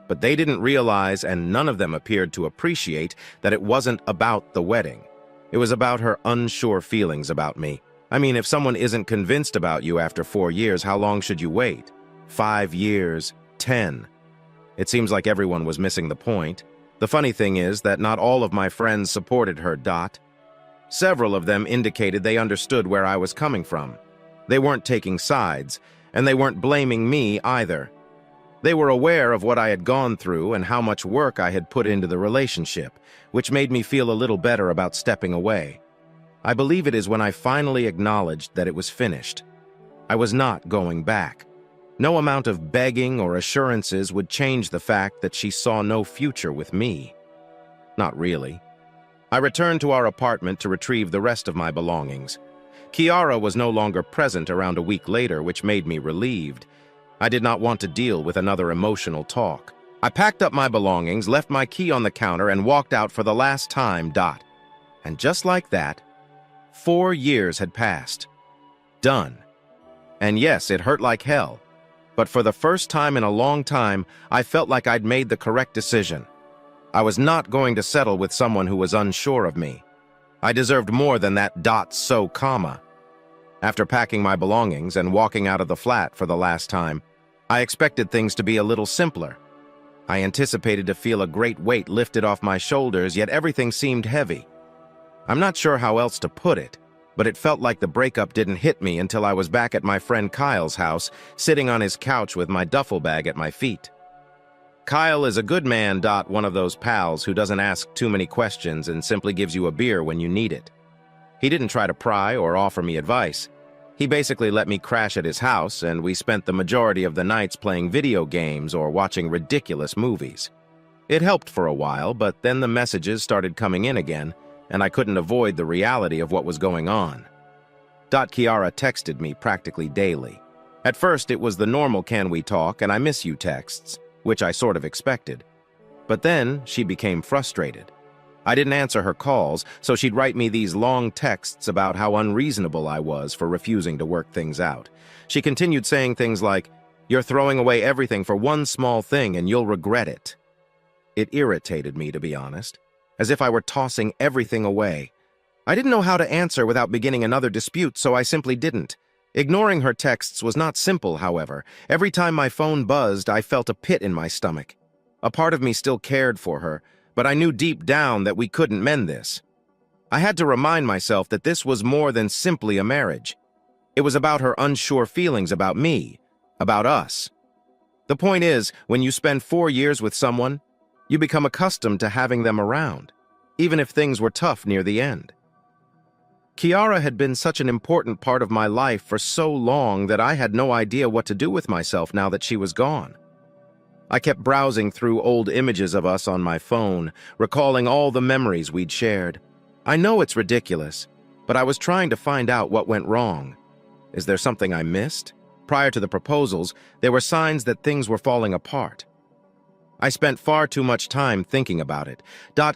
But they didn't realize, and none of them appeared to appreciate, that it wasn't about the wedding. It was about her unsure feelings about me. I mean, if someone isn't convinced about you after 4 years, how long should you wait? 5 years? 10? It seems like everyone was missing the point. The funny thing is that not all of my friends supported her. Several of them indicated they understood where I was coming from. They weren't taking sides, and they weren't blaming me either. They were aware of what I had gone through and how much work I had put into the relationship, which made me feel a little better about stepping away. I believe it is when I finally acknowledged that it was finished. I was not going back. No amount of begging or assurances would change the fact that she saw no future with me. Not really. I returned to our apartment to retrieve the rest of my belongings. Kiara was no longer present around a week later, which made me relieved. I did not want to deal with another emotional talk. I packed up my belongings, left my key on the counter, and walked out for the last time. And just like that, 4 years had passed. Done. And yes, it hurt like hell. But for the first time in a long time, I felt like I'd made the correct decision. I was not going to settle with someone who was unsure of me. I deserved more than that ... After packing my belongings and walking out of the flat for the last time, I expected things to be a little simpler. I anticipated to feel a great weight lifted off my shoulders, yet everything seemed heavy. I'm not sure how else to put it, but it felt like the breakup didn't hit me until I was back at my friend Kyle's house, sitting on his couch with my duffel bag at my feet. Kyle is a good man. One of those pals who doesn't ask too many questions and simply gives you a beer when you need it. He didn't try to pry or offer me advice. He basically let me crash at his house, and we spent the majority of the nights playing video games or watching ridiculous movies. It helped for a while, but then the messages started coming in again, and I couldn't avoid the reality of what was going on. Kiara texted me practically daily. At first, it was the normal "can we talk" and "I miss you" texts, which I sort of expected. But then she became frustrated. I didn't answer her calls, so she'd write me these long texts about how unreasonable I was for refusing to work things out. She continued saying things like, "You're throwing away everything for one small thing and you'll regret it." It irritated me, to be honest, as if I were tossing everything away. I didn't know how to answer without beginning another dispute, so I simply didn't. Ignoring her texts was not simple, however. Every time my phone buzzed, I felt a pit in my stomach. A part of me still cared for her, but I knew deep down that we couldn't mend this. I had to remind myself that this was more than simply a marriage. It was about her unsure feelings about me, about us. The point is, when you spend 4 years with someone, you become accustomed to having them around, even if things were tough near the end. Kiara had been such an important part of my life for so long that I had no idea what to do with myself now that she was gone. I kept browsing through old images of us on my phone, recalling all the memories we'd shared. I know it's ridiculous, but I was trying to find out what went wrong. Is there something I missed? Prior to the proposals, there were signs that things were falling apart. I spent far too much time thinking about it.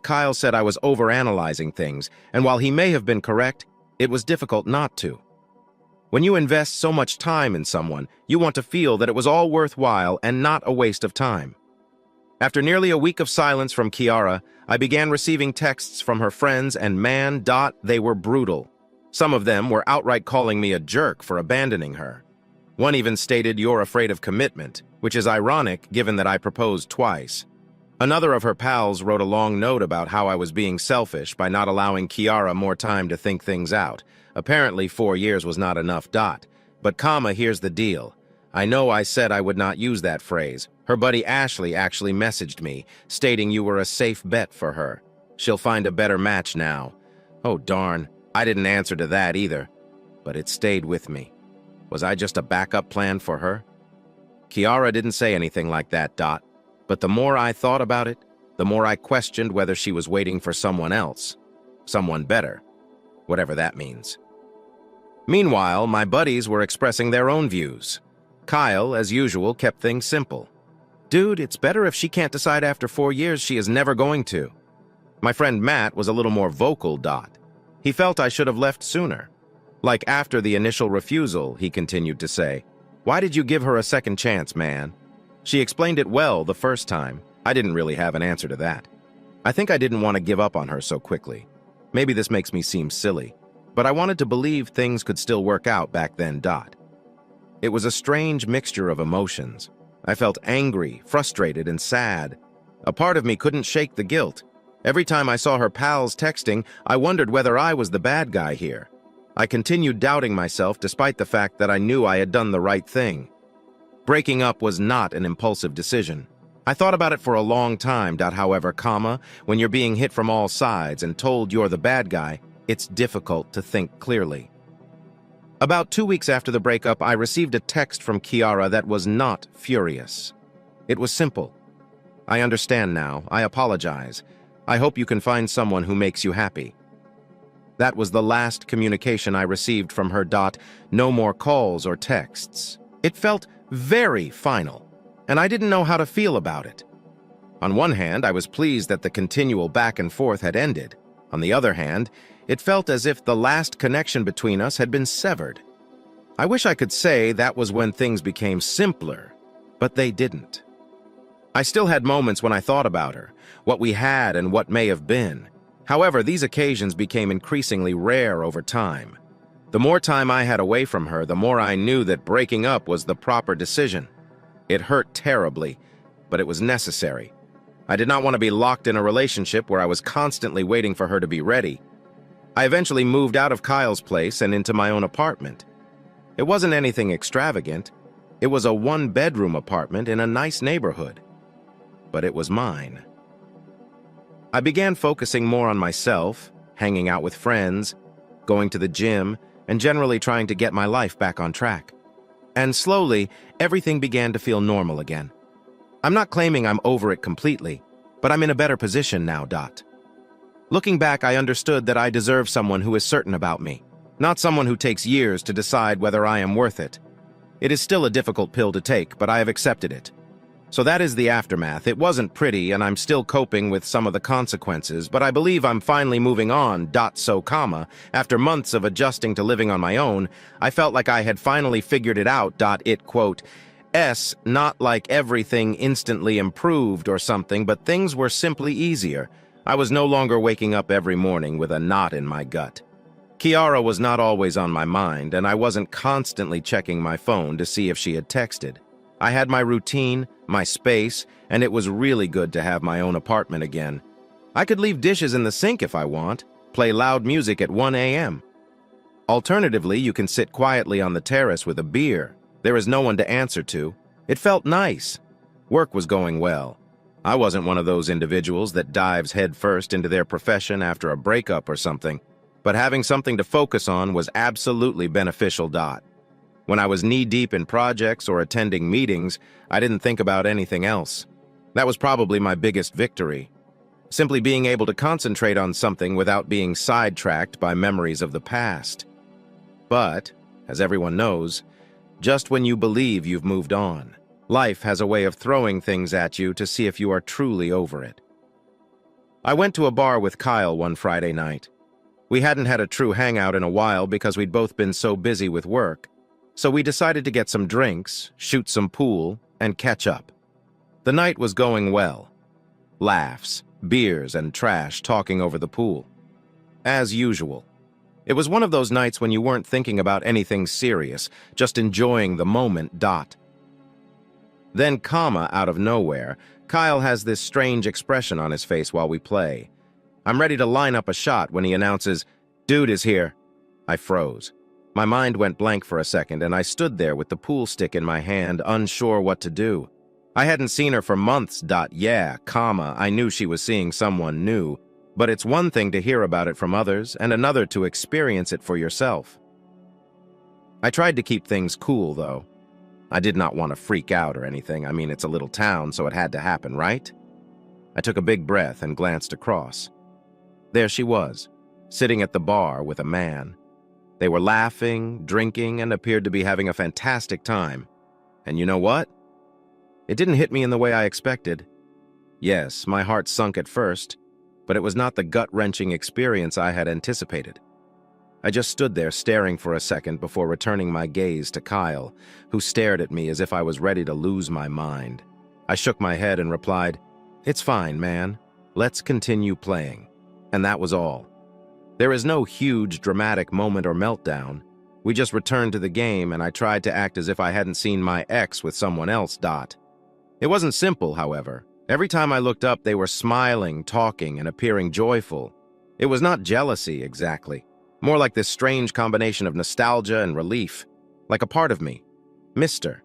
Kyle said I was overanalyzing things, and while he may have been correct, it was difficult not to. When you invest so much time in someone, you want to feel that it was all worthwhile and not a waste of time. After nearly a week of silence from Kiara, I began receiving texts from her friends, and man, they were brutal. Some of them were outright calling me a jerk for abandoning her. One even stated, "You're afraid of commitment," which is ironic given that I proposed twice. Another of her pals wrote a long note about how I was being selfish by not allowing Kiara more time to think things out. Apparently 4 years was not enough. But here's the deal. I know I said I would not use that phrase. Her buddy Ashley actually messaged me, stating you were a safe bet for her. She'll find a better match now. Oh darn, I didn't answer to that either. But it stayed with me. Was I just a backup plan for her? Kiara didn't say anything like that. But the more I thought about it, the more I questioned whether she was waiting for someone else. Someone better. Whatever that means. Meanwhile, my buddies were expressing their own views. Kyle, as usual, kept things simple. "Dude, it's better if she can't decide after 4 years. She is never going to." My friend Matt was a little more vocal. He felt I should have left sooner. Like after the initial refusal, he continued to say, "Why did you give her a second chance, man?" She explained it well the first time. I didn't really have an answer to that. I think I didn't want to give up on her so quickly. Maybe this makes me seem silly, but I wanted to believe things could still work out back then. It was a strange mixture of emotions. I felt angry, frustrated, and sad. A part of me couldn't shake the guilt. Every time I saw her pals texting, I wondered whether I was the bad guy here. I continued doubting myself despite the fact that I knew I had done the right thing. Breaking up was not an impulsive decision. I thought about it for a long time. However, when you're being hit from all sides and told you're the bad guy, it's difficult to think clearly. About 2 weeks after the breakup, I received a text from Kiara that was not furious. It was simple. I understand now. I apologize. I hope you can find someone who makes you happy. That was the last communication I received from her. No more calls or texts. It felt very final, and I didn't know how to feel about it. On one hand, I was pleased that the continual back and forth had ended. On the other hand, it felt as if the last connection between us had been severed. I wish I could say that was when things became simpler, but they didn't. I still had moments when I thought about her, what we had and what may have been. However, these occasions became increasingly rare over time. The more time I had away from her, the more I knew that breaking up was the proper decision. It hurt terribly, but it was necessary. I did not want to be locked in a relationship where I was constantly waiting for her to be ready. I eventually moved out of Kyle's place and into my own apartment. It wasn't anything extravagant. It was a 1-bedroom apartment in a nice neighborhood. But it was mine. I began focusing more on myself, hanging out with friends, going to the gym, and generally trying to get my life back on track. And slowly, everything began to feel normal again. I'm not claiming I'm over it completely, but I'm in a better position now. Looking back, I understood that I deserve someone who is certain about me, not someone who takes years to decide whether I am worth it. It is still a difficult pill to take, but I have accepted it. So that is the aftermath. It wasn't pretty, and I'm still coping with some of the consequences, but I believe I'm finally moving on. After months of adjusting to living on my own, I felt like I had finally figured it out. Not like everything instantly improved or something, but things were simply easier. I was no longer waking up every morning with a knot in my gut. Kiara was not always on my mind, and I wasn't constantly checking my phone to see if she had texted. I had my routine, my space, and it was really good to have my own apartment again. I could leave dishes in the sink if I want, play loud music at 1 a.m. Alternatively, you can sit quietly on the terrace with a beer. There is no one to answer to. It felt nice. Work was going well. I wasn't one of those individuals that dives headfirst into their profession after a breakup or something, but having something to focus on was absolutely beneficial. When I was knee-deep in projects or attending meetings, I didn't think about anything else. That was probably my biggest victory. Simply being able to concentrate on something without being sidetracked by memories of the past. But, as everyone knows, just when you believe you've moved on, life has a way of throwing things at you to see if you are truly over it. I went to a bar with Kyle one Friday night. We hadn't had a true hangout in a while because we'd both been so busy with work. So we decided to get some drinks, shoot some pool, and catch up. The night was going well. Laughs, beers, and trash talking over the pool. As usual. It was one of those nights when you weren't thinking about anything serious, just enjoying the moment. Then, out of nowhere, Kyle has this strange expression on his face while we play. I'm ready to line up a shot when he announces, "Dude is here." I froze. My mind went blank for a second, and I stood there with the pool stick in my hand, unsure what to do. I hadn't seen her for months. I knew she was seeing someone new, but it's one thing to hear about it from others, and another to experience it for yourself. I tried to keep things cool, though. I did not want to freak out or anything. I mean, it's a little town, so it had to happen, right? I took a big breath and glanced across. There she was, sitting at the bar with a man. They were laughing, drinking, and appeared to be having a fantastic time. And you know what? It didn't hit me in the way I expected. Yes, my heart sunk at first, but it was not the gut-wrenching experience I had anticipated. I just stood there staring for a second before returning my gaze to Kyle, who stared at me as if I was ready to lose my mind. I shook my head and replied, "It's fine, man. Let's continue playing." And that was all. There is no huge, dramatic moment or meltdown. We just returned to the game, and I tried to act as if I hadn't seen my ex with someone else. It wasn't simple, however. Every time I looked up, they were smiling, talking, and appearing joyful. It was not jealousy, exactly. More like this strange combination of nostalgia and relief. Like a part of me, Mr.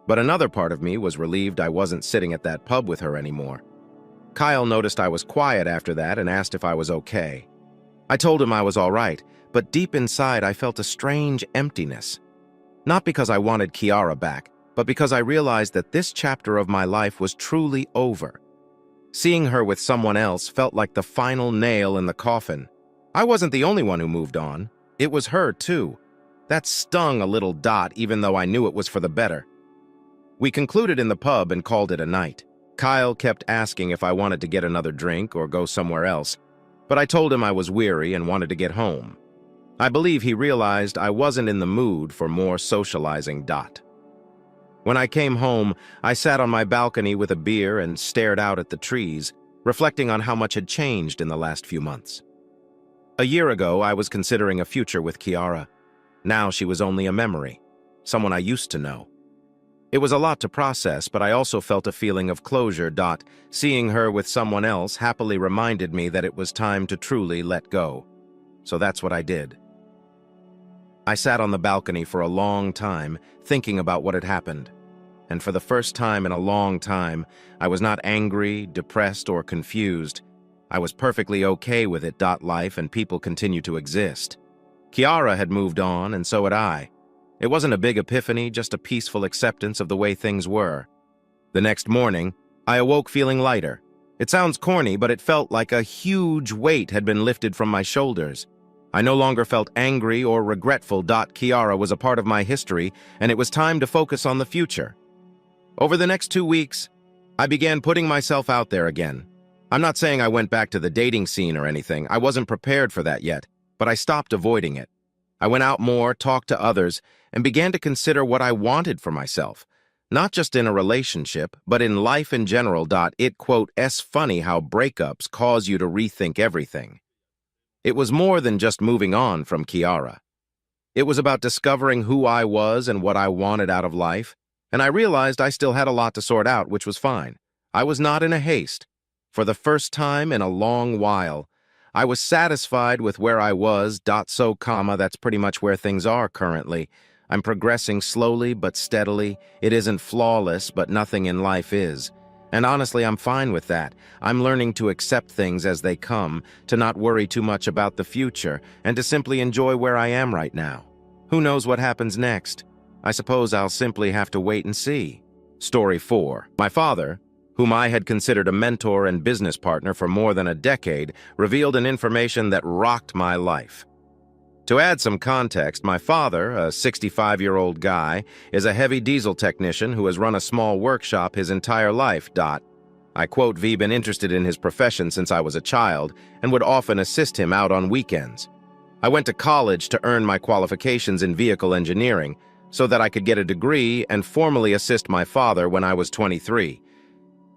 But another part of me was relieved I wasn't sitting at that pub with her anymore. Kyle noticed I was quiet after that and asked if I was okay. I told him I was all right, but deep inside I felt a strange emptiness. Not because I wanted Kiara back, but because I realized that this chapter of my life was truly over. Seeing her with someone else felt like the final nail in the coffin. I wasn't the only one who moved on. It was her, too. That stung a little, even though I knew it was for the better. We concluded in the pub and called it a night. Kyle kept asking if I wanted to get another drink or go somewhere else, but I told him I was weary and wanted to get home. I believe he realized I wasn't in the mood for more socializing. When I came home, I sat on my balcony with a beer and stared out at the trees, reflecting on how much had changed in the last few months. A year ago, I was considering a future with Kiara. Now she was only a memory, someone I used to know. It was a lot to process, but I also felt a feeling of closure. Seeing her with someone else happily reminded me that it was time to truly let go. So that's what I did. I sat on the balcony for a long time, thinking about what had happened. And for the first time in a long time, I was not angry, depressed, or confused. I was perfectly okay with it. Life and people continue to exist. Kiara had moved on, and so had I. It wasn't a big epiphany, just a peaceful acceptance of the way things were. The next morning, I awoke feeling lighter. It sounds corny, but it felt like a huge weight had been lifted from my shoulders. I no longer felt angry or regretful. Kiara was a part of my history, and it was time to focus on the future. Over the next 2 weeks, I began putting myself out there again. I'm not saying I went back to the dating scene or anything. I wasn't prepared for that yet, but I stopped avoiding it. I went out more, talked to others, and began to consider what I wanted for myself. Not just in a relationship, but in life in general. It's funny how breakups cause you to rethink everything. It was more than just moving on from Kiara. It was about discovering who I was and what I wanted out of life, and I realized I still had a lot to sort out, which was fine. I was not in a haste. For the first time in a long while, I was satisfied with where I was. That's pretty much where things are currently. I'm progressing slowly but steadily. It isn't flawless, but nothing in life is. And honestly, I'm fine with that. I'm learning to accept things as they come, to not worry too much about the future, and to simply enjoy where I am right now. Who knows what happens next? I suppose I'll simply have to wait and see. Story 4. My father, whom I had considered a mentor and business partner for more than a decade, revealed an information that rocked my life. To add some context, my father, a 65-year-old guy, is a heavy diesel technician who has run a small workshop his entire life. I quote, been interested in his profession since I was a child and would often assist him out on weekends. I went to college to earn my qualifications in vehicle engineering so that I could get a degree and formally assist my father when I was 23.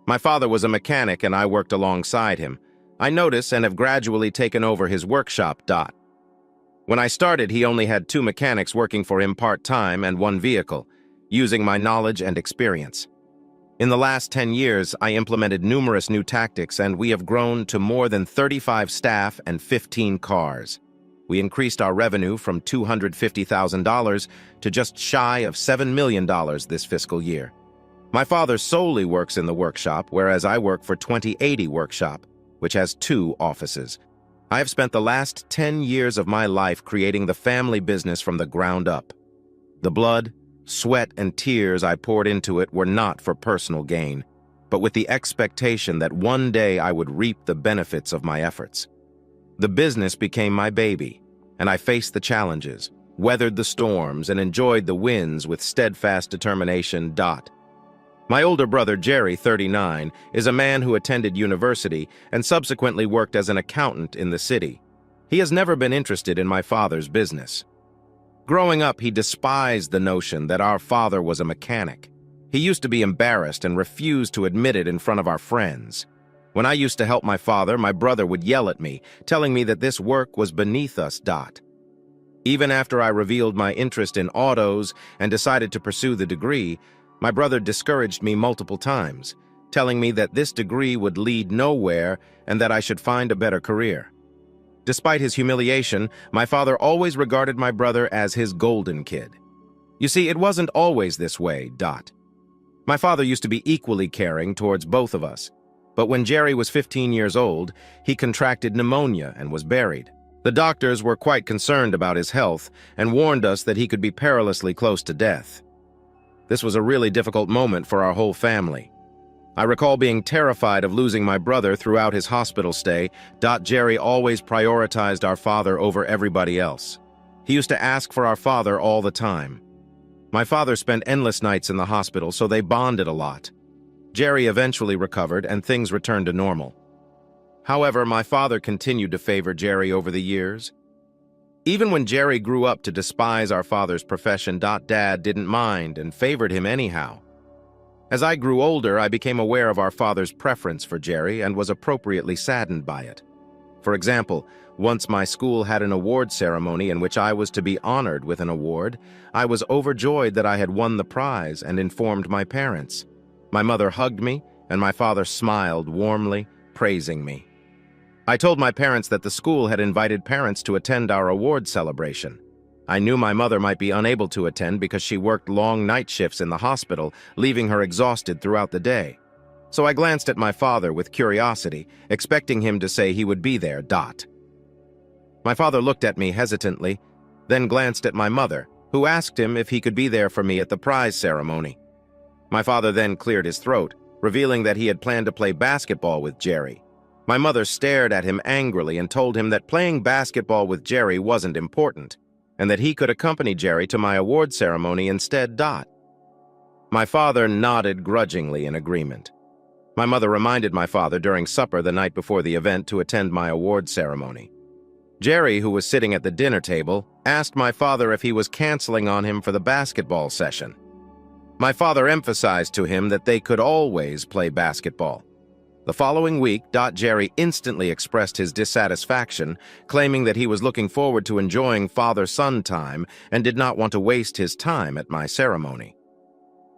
My father was a mechanic and I worked alongside him. I notice and have gradually taken over his workshop. When I started, he only had 2 mechanics working for him part-time and 1 vehicle, using my knowledge and experience. In the last 10 years, I implemented numerous new tactics and we have grown to more than 35 staff and 15 cars. We increased our revenue from $250,000 to just shy of $7 million this fiscal year. My father solely works in the workshop, whereas I work for 2080 Workshop, which has 2 offices. I have spent the last 10 years of my life creating the family business from the ground up. The blood, sweat, and tears I poured into it were not for personal gain, but with the expectation that one day I would reap the benefits of my efforts. The business became my baby, and I faced the challenges, weathered the storms, and enjoyed the wins with steadfast determination. My older brother, Jerry, 39, is a man who attended university and subsequently worked as an accountant in the city. He has never been interested in my father's business. Growing up, he despised the notion that our father was a mechanic. He used to be embarrassed and refused to admit it in front of our friends. When I used to help my father, my brother would yell at me, telling me that this work was beneath us. Even after I revealed my interest in autos and decided to pursue the degree, my brother discouraged me multiple times, telling me that this degree would lead nowhere and that I should find a better career. Despite his humiliation, my father always regarded my brother as his golden kid. You see, it wasn't always this way. My father used to be equally caring towards both of us, but when Jerry was 15 years old, he contracted pneumonia and was buried. The doctors were quite concerned about his health and warned us that he could be perilously close to death. This was a really difficult moment for our whole family. I recall being terrified of losing my brother throughout his hospital stay. Jerry always prioritized our father over everybody else. He used to ask for our father all the time. My father spent endless nights in the hospital, so they bonded a lot. Jerry eventually recovered and things returned to normal. However, my father continued to favor Jerry over the years. Even when Jerry grew up to despise our father's profession, Dad didn't mind and favored him anyhow. As I grew older, I became aware of our father's preference for Jerry and was appropriately saddened by it. For example, once my school had an award ceremony in which I was to be honored with an award, I was overjoyed that I had won the prize and informed my parents. My mother hugged me, and my father smiled warmly, praising me. I told my parents that the school had invited parents to attend our award celebration. I knew my mother might be unable to attend because she worked long night shifts in the hospital, leaving her exhausted throughout the day. So I glanced at my father with curiosity, expecting him to say he would be there. My father looked at me hesitantly, then glanced at my mother, who asked him if he could be there for me at the prize ceremony. My father then cleared his throat, revealing that he had planned to play basketball with Jerry. My mother stared at him angrily and told him that playing basketball with Jerry wasn't important, and that he could accompany Jerry to my award ceremony instead. My father nodded grudgingly in agreement. My mother reminded my father during supper the night before the event to attend my award ceremony. Jerry, who was sitting at the dinner table, asked my father if he was canceling on him for the basketball session. My father emphasized to him that they could always play basketball. The following week, Jerry instantly expressed his dissatisfaction, claiming that he was looking forward to enjoying father-son time and did not want to waste his time at my ceremony.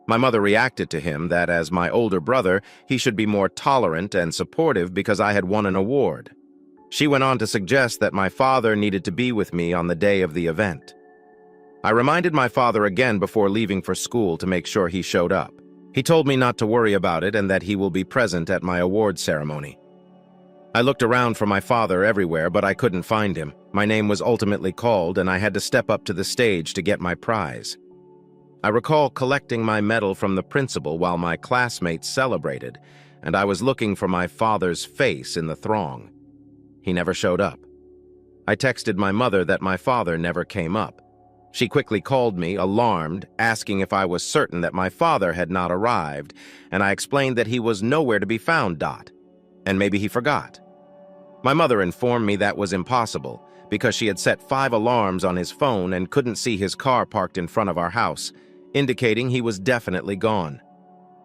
My mother reacted to him that, as my older brother, he should be more tolerant and supportive because I had won an award. She went on to suggest that my father needed to be with me on the day of the event. I reminded my father again before leaving for school to make sure he showed up. He told me not to worry about it and that he will be present at my award ceremony. I looked around for my father everywhere, but I couldn't find him. My name was ultimately called, and I had to step up to the stage to get my prize. I recall collecting my medal from the principal while my classmates celebrated, and I was looking for my father's face in the throng. He never showed up. I texted my mother that my father never came up. She quickly called me, alarmed, asking if I was certain that my father had not arrived, and I explained that he was nowhere to be found. And maybe he forgot. My mother informed me that was impossible, because she had set 5 alarms on his phone and couldn't see his car parked in front of our house, indicating he was definitely gone.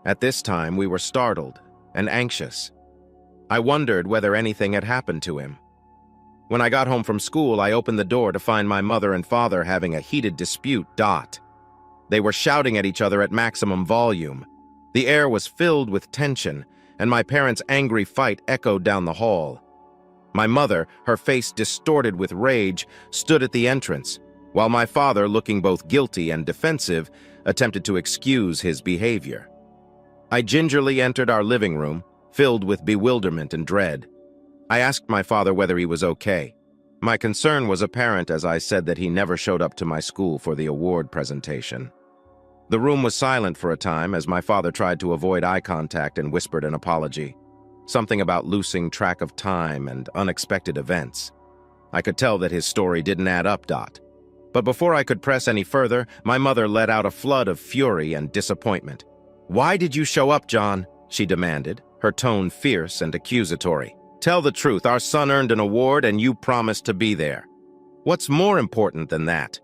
At this time, we were startled and anxious. I wondered whether anything had happened to him. When I got home from school, I opened the door to find my mother and father having a heated dispute. They were shouting at each other at maximum volume. The air was filled with tension, and my parents' angry fight echoed down the hall. My mother, her face distorted with rage, stood at the entrance, while my father, looking both guilty and defensive, attempted to excuse his behavior. I gingerly entered our living room, filled with bewilderment and dread. I asked my father whether he was okay. My concern was apparent as I said that he never showed up to my school for the award presentation. The room was silent for a time as my father tried to avoid eye contact and whispered an apology. Something about losing track of time and unexpected events. I could tell that his story didn't add up. But before I could press any further, my mother let out a flood of fury and disappointment. "Why did you show up, John?" she demanded, her tone fierce and accusatory. "Tell the truth, our son earned an award and you promised to be there. What's more important than that?"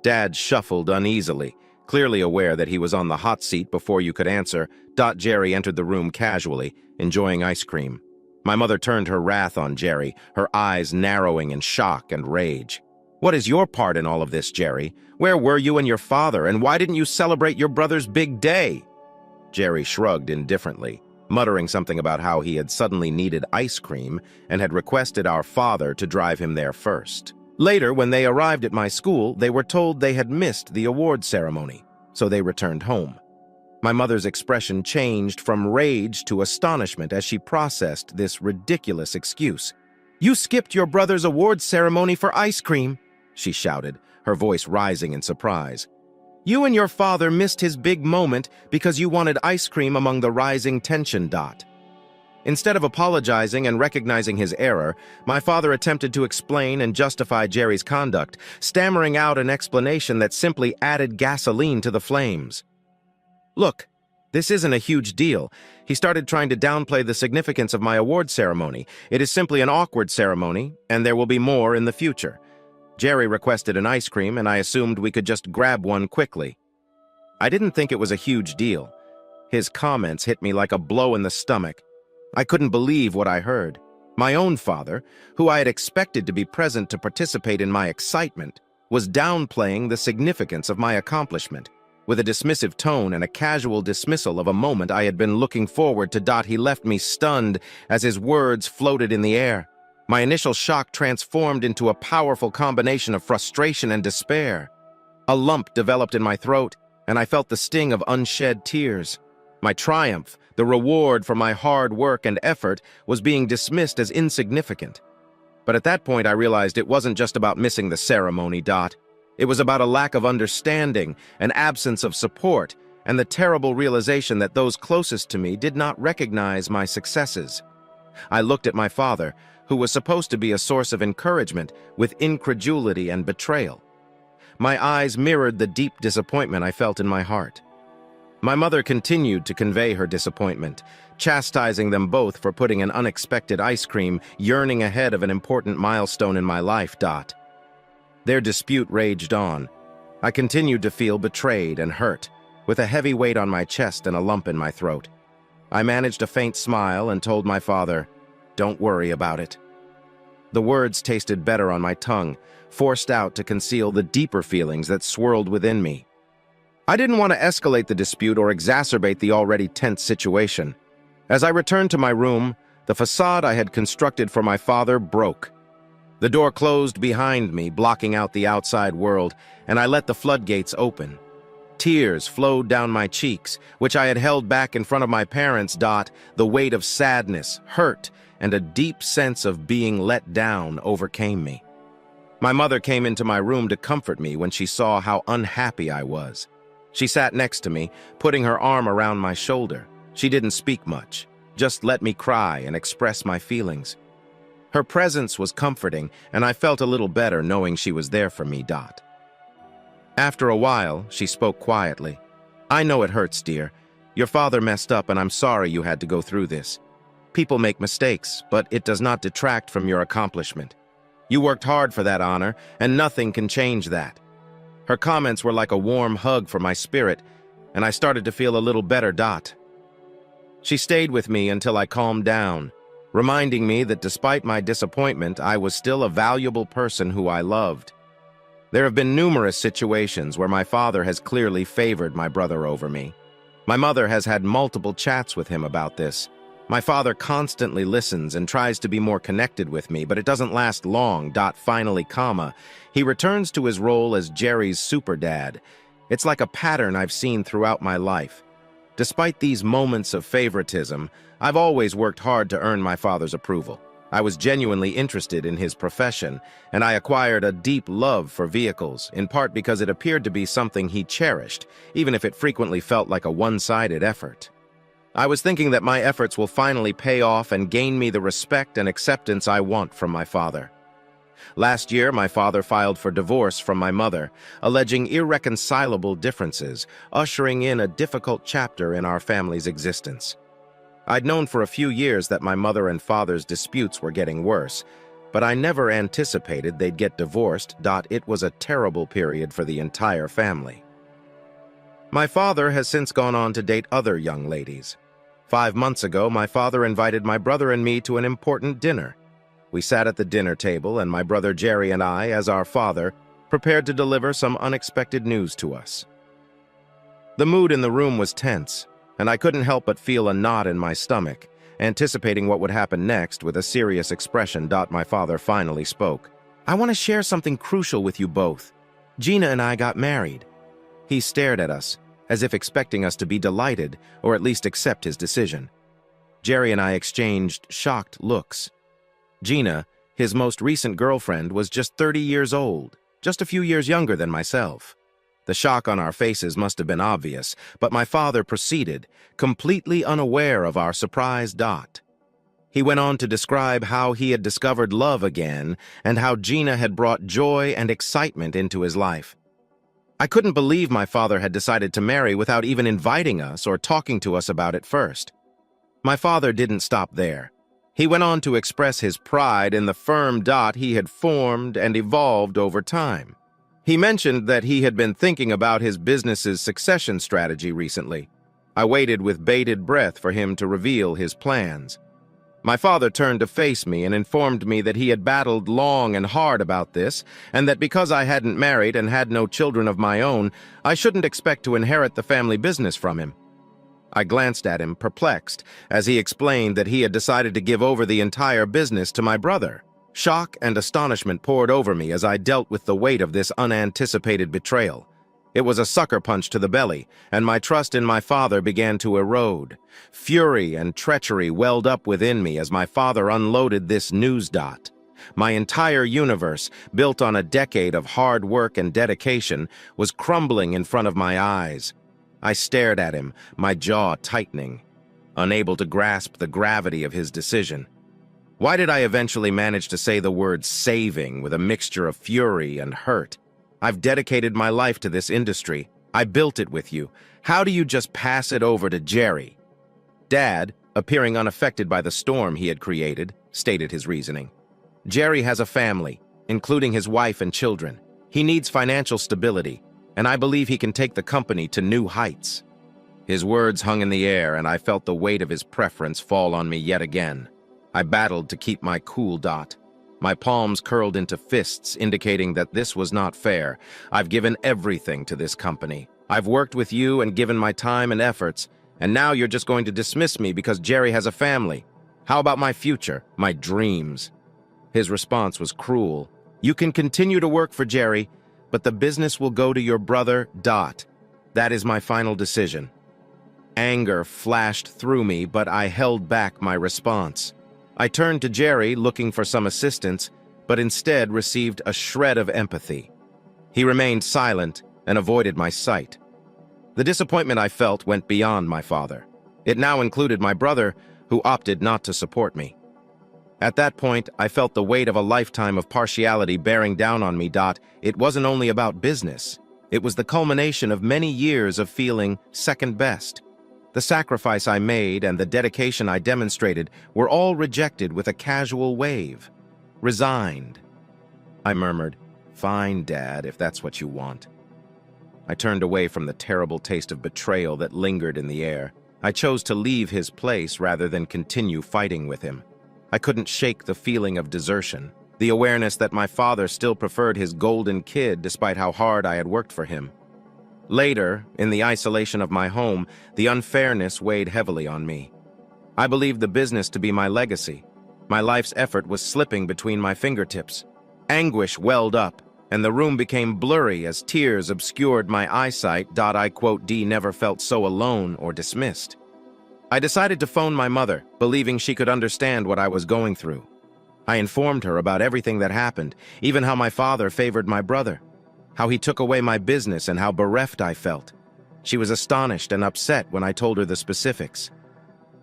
Dad shuffled uneasily, clearly aware that he was on the hot seat before you could answer. Jerry entered the room casually, enjoying ice cream. My mother turned her wrath on Jerry, her eyes narrowing in shock and rage. "What is your part in all of this, Jerry? Where were you and your father, and why didn't you celebrate your brother's big day?" Jerry shrugged indifferently, muttering something about how he had suddenly needed ice cream and had requested our father to drive him there first. Later, when they arrived at my school, they were told they had missed the award ceremony, so they returned home. My mother's expression changed from rage to astonishment as she processed this ridiculous excuse. "You skipped your brother's awards ceremony for ice cream," she shouted, her voice rising in surprise. "You and your father missed his big moment because you wanted ice cream among the rising tension. Instead of apologizing and recognizing his error, my father attempted to explain and justify Jerry's conduct, stammering out an explanation that simply added gasoline to the flames. "Look, this isn't a huge deal." He started trying to downplay the significance of my award ceremony. "It is simply an awkward ceremony, and there will be more in the future. Jerry requested an ice cream, and I assumed we could just grab one quickly." I didn't think it was a huge deal. His comments hit me like a blow in the stomach. I couldn't believe what I heard. My own father, who I had expected to be present to participate in my excitement, was downplaying the significance of my accomplishment. With a dismissive tone and a casual dismissal of a moment I had been looking forward to, he left me stunned as his words floated in the air. My initial shock transformed into a powerful combination of frustration and despair. A lump developed in my throat, and I felt the sting of unshed tears. My triumph, the reward for my hard work and effort, was being dismissed as insignificant. But at that point I realized it wasn't just about missing the ceremony. It was about a lack of understanding, an absence of support, and the terrible realization that those closest to me did not recognize my successes. I looked at my father, who was supposed to be a source of encouragement, with incredulity and betrayal. My eyes mirrored the deep disappointment I felt in my heart. My mother continued to convey her disappointment, chastising them both for putting an unexpected ice cream yearning ahead of an important milestone in my life. Their dispute raged on. I continued to feel betrayed and hurt, with a heavy weight on my chest and a lump in my throat. I managed a faint smile and told my father, "Don't worry about it." The words tasted better on my tongue, forced out to conceal the deeper feelings that swirled within me. I didn't want to escalate the dispute or exacerbate the already tense situation. As I returned to my room, the facade I had constructed for my father broke. The door closed behind me, blocking out the outside world, and I let the floodgates open. Tears flowed down my cheeks, which I had held back in front of my parents. The weight of sadness, hurt, and a deep sense of being let down overcame me. My mother came into my room to comfort me when she saw how unhappy I was. She sat next to me, putting her arm around my shoulder. She didn't speak much, just let me cry and express my feelings. Her presence was comforting, and I felt a little better knowing she was there for me. After a while, she spoke quietly. "I know it hurts, dear. Your father messed up, and I'm sorry you had to go through this. People make mistakes, but it does not detract from your accomplishment. You worked hard for that honor, and nothing can change that." Her comments were like a warm hug for my spirit, and I started to feel a little better. She stayed with me until I calmed down, reminding me that despite my disappointment, I was still a valuable person who I loved. There have been numerous situations where my father has clearly favored my brother over me. My mother has had multiple chats with him about this. My father constantly listens and tries to be more connected with me, but it doesn't last long. Finally, he returns to his role as Jerry's super dad. It's like a pattern I've seen throughout my life. Despite these moments of favoritism, I've always worked hard to earn my father's approval. I was genuinely interested in his profession, and I acquired a deep love for vehicles, in part because it appeared to be something he cherished, even if it frequently felt like a one-sided effort. I was thinking that my efforts will finally pay off and gain me the respect and acceptance I want from my father. Last year, my father filed for divorce from my mother, alleging irreconcilable differences, ushering in a difficult chapter in our family's existence. I'd known for a few years that my mother and father's disputes were getting worse, but I never anticipated they'd get divorced. It was a terrible period for the entire family. My father has since gone on to date other young ladies. 5 months ago, my father invited my brother and me to an important dinner. We sat at the dinner table, and my brother Jerry and I, as our father, prepared to deliver some unexpected news to us. The mood in the room was tense, and I couldn't help but feel a knot in my stomach, anticipating what would happen next. With a serious expression, my father finally spoke. "I want to share something crucial with you both. Gina and I got married." He stared at us, as if expecting us to be delighted or at least accept his decision. Jerry and I exchanged shocked looks. Gina, his most recent girlfriend, was just 30 years old, just a few years younger than myself. The shock on our faces must have been obvious, but my father proceeded, completely unaware of our surprise. He went on to describe how he had discovered love again and how Gina had brought joy and excitement into his life. I couldn't believe my father had decided to marry without even inviting us or talking to us about it first. My father didn't stop there. He went on to express his pride in the firm he had formed and evolved over time. He mentioned that he had been thinking about his business's succession strategy recently. I waited with bated breath for him to reveal his plans. My father turned to face me and informed me that he had battled long and hard about this, and that because I hadn't married and had no children of my own, I shouldn't expect to inherit the family business from him. I glanced at him, perplexed, as he explained that he had decided to give over the entire business to my brother. Shock and astonishment poured over me as I dealt with the weight of this unanticipated betrayal. It was a sucker punch to the belly, and my trust in my father began to erode. Fury and treachery welled up within me as my father unloaded this news. My entire universe, built on a decade of hard work and dedication, was crumbling in front of my eyes. I stared at him, my jaw tightening, unable to grasp the gravity of his decision. Why did I eventually manage to say the word saving with a mixture of fury and hurt? I've dedicated my life to this industry. I built it with you. How do you just pass it over to Jerry? Dad, appearing unaffected by the storm he had created, stated his reasoning. Jerry has a family, including his wife and children. He needs financial stability, and I believe he can take the company to new heights. His words hung in the air, and I felt the weight of his preference fall on me yet again. I battled to keep my cool. My palms curled into fists, indicating that this was not fair. I've given everything to this company. I've worked with you and given my time and efforts, and now you're just going to dismiss me because Jerry has a family. How about my future, my dreams? His response was cruel. You can continue to work for Jerry, but the business will go to your brother. That is my final decision. Anger flashed through me, but I held back my response. I turned to Jerry, looking for some assistance, but instead received a shred of empathy. He remained silent and avoided my sight. The disappointment I felt went beyond my father. It now included my brother, who opted not to support me. At that point, I felt the weight of a lifetime of partiality bearing down on me. It wasn't only about business. It was the culmination of many years of feeling second best. The sacrifice I made and the dedication I demonstrated were all rejected with a casual wave. Resigned. I murmured, "Fine, Dad, if that's what you want." I turned away from the terrible taste of betrayal that lingered in the air. I chose to leave his place rather than continue fighting with him. I couldn't shake the feeling of desertion, the awareness that my father still preferred his golden kid despite how hard I had worked for him. Later, in the isolation of my home, the unfairness weighed heavily on me. I believed the business to be my legacy. My life's effort was slipping between my fingertips. Anguish welled up, and the room became blurry as tears obscured my eyesight. I quote, "D never felt so alone or dismissed." I decided to phone my mother, believing she could understand what I was going through. I informed her about everything that happened, even how my father favored my brother, how he took away my business, and how bereft I felt. She was astonished and upset when I told her the specifics.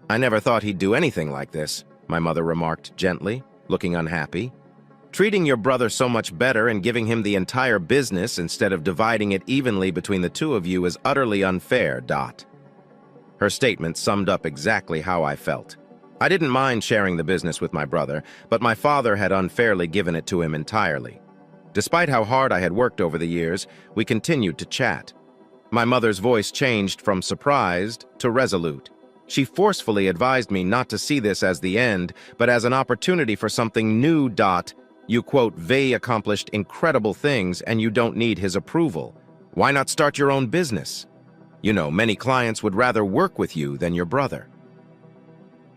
"I never thought he'd do anything like this," my mother remarked gently, looking unhappy. "Treating your brother so much better and giving him the entire business instead of dividing it evenly between the two of you is utterly unfair." Her statement summed up exactly how I felt. I didn't mind sharing the business with my brother, but my father had unfairly given it to him entirely. Despite how hard I had worked over the years, we continued to chat. My mother's voice changed from surprised to resolute. She forcefully advised me not to see this as the end, but as an opportunity for something new. "You quote, Vey accomplished incredible things and you don't need his approval. Why not start your own business? You know, many clients would rather work with you than your brother."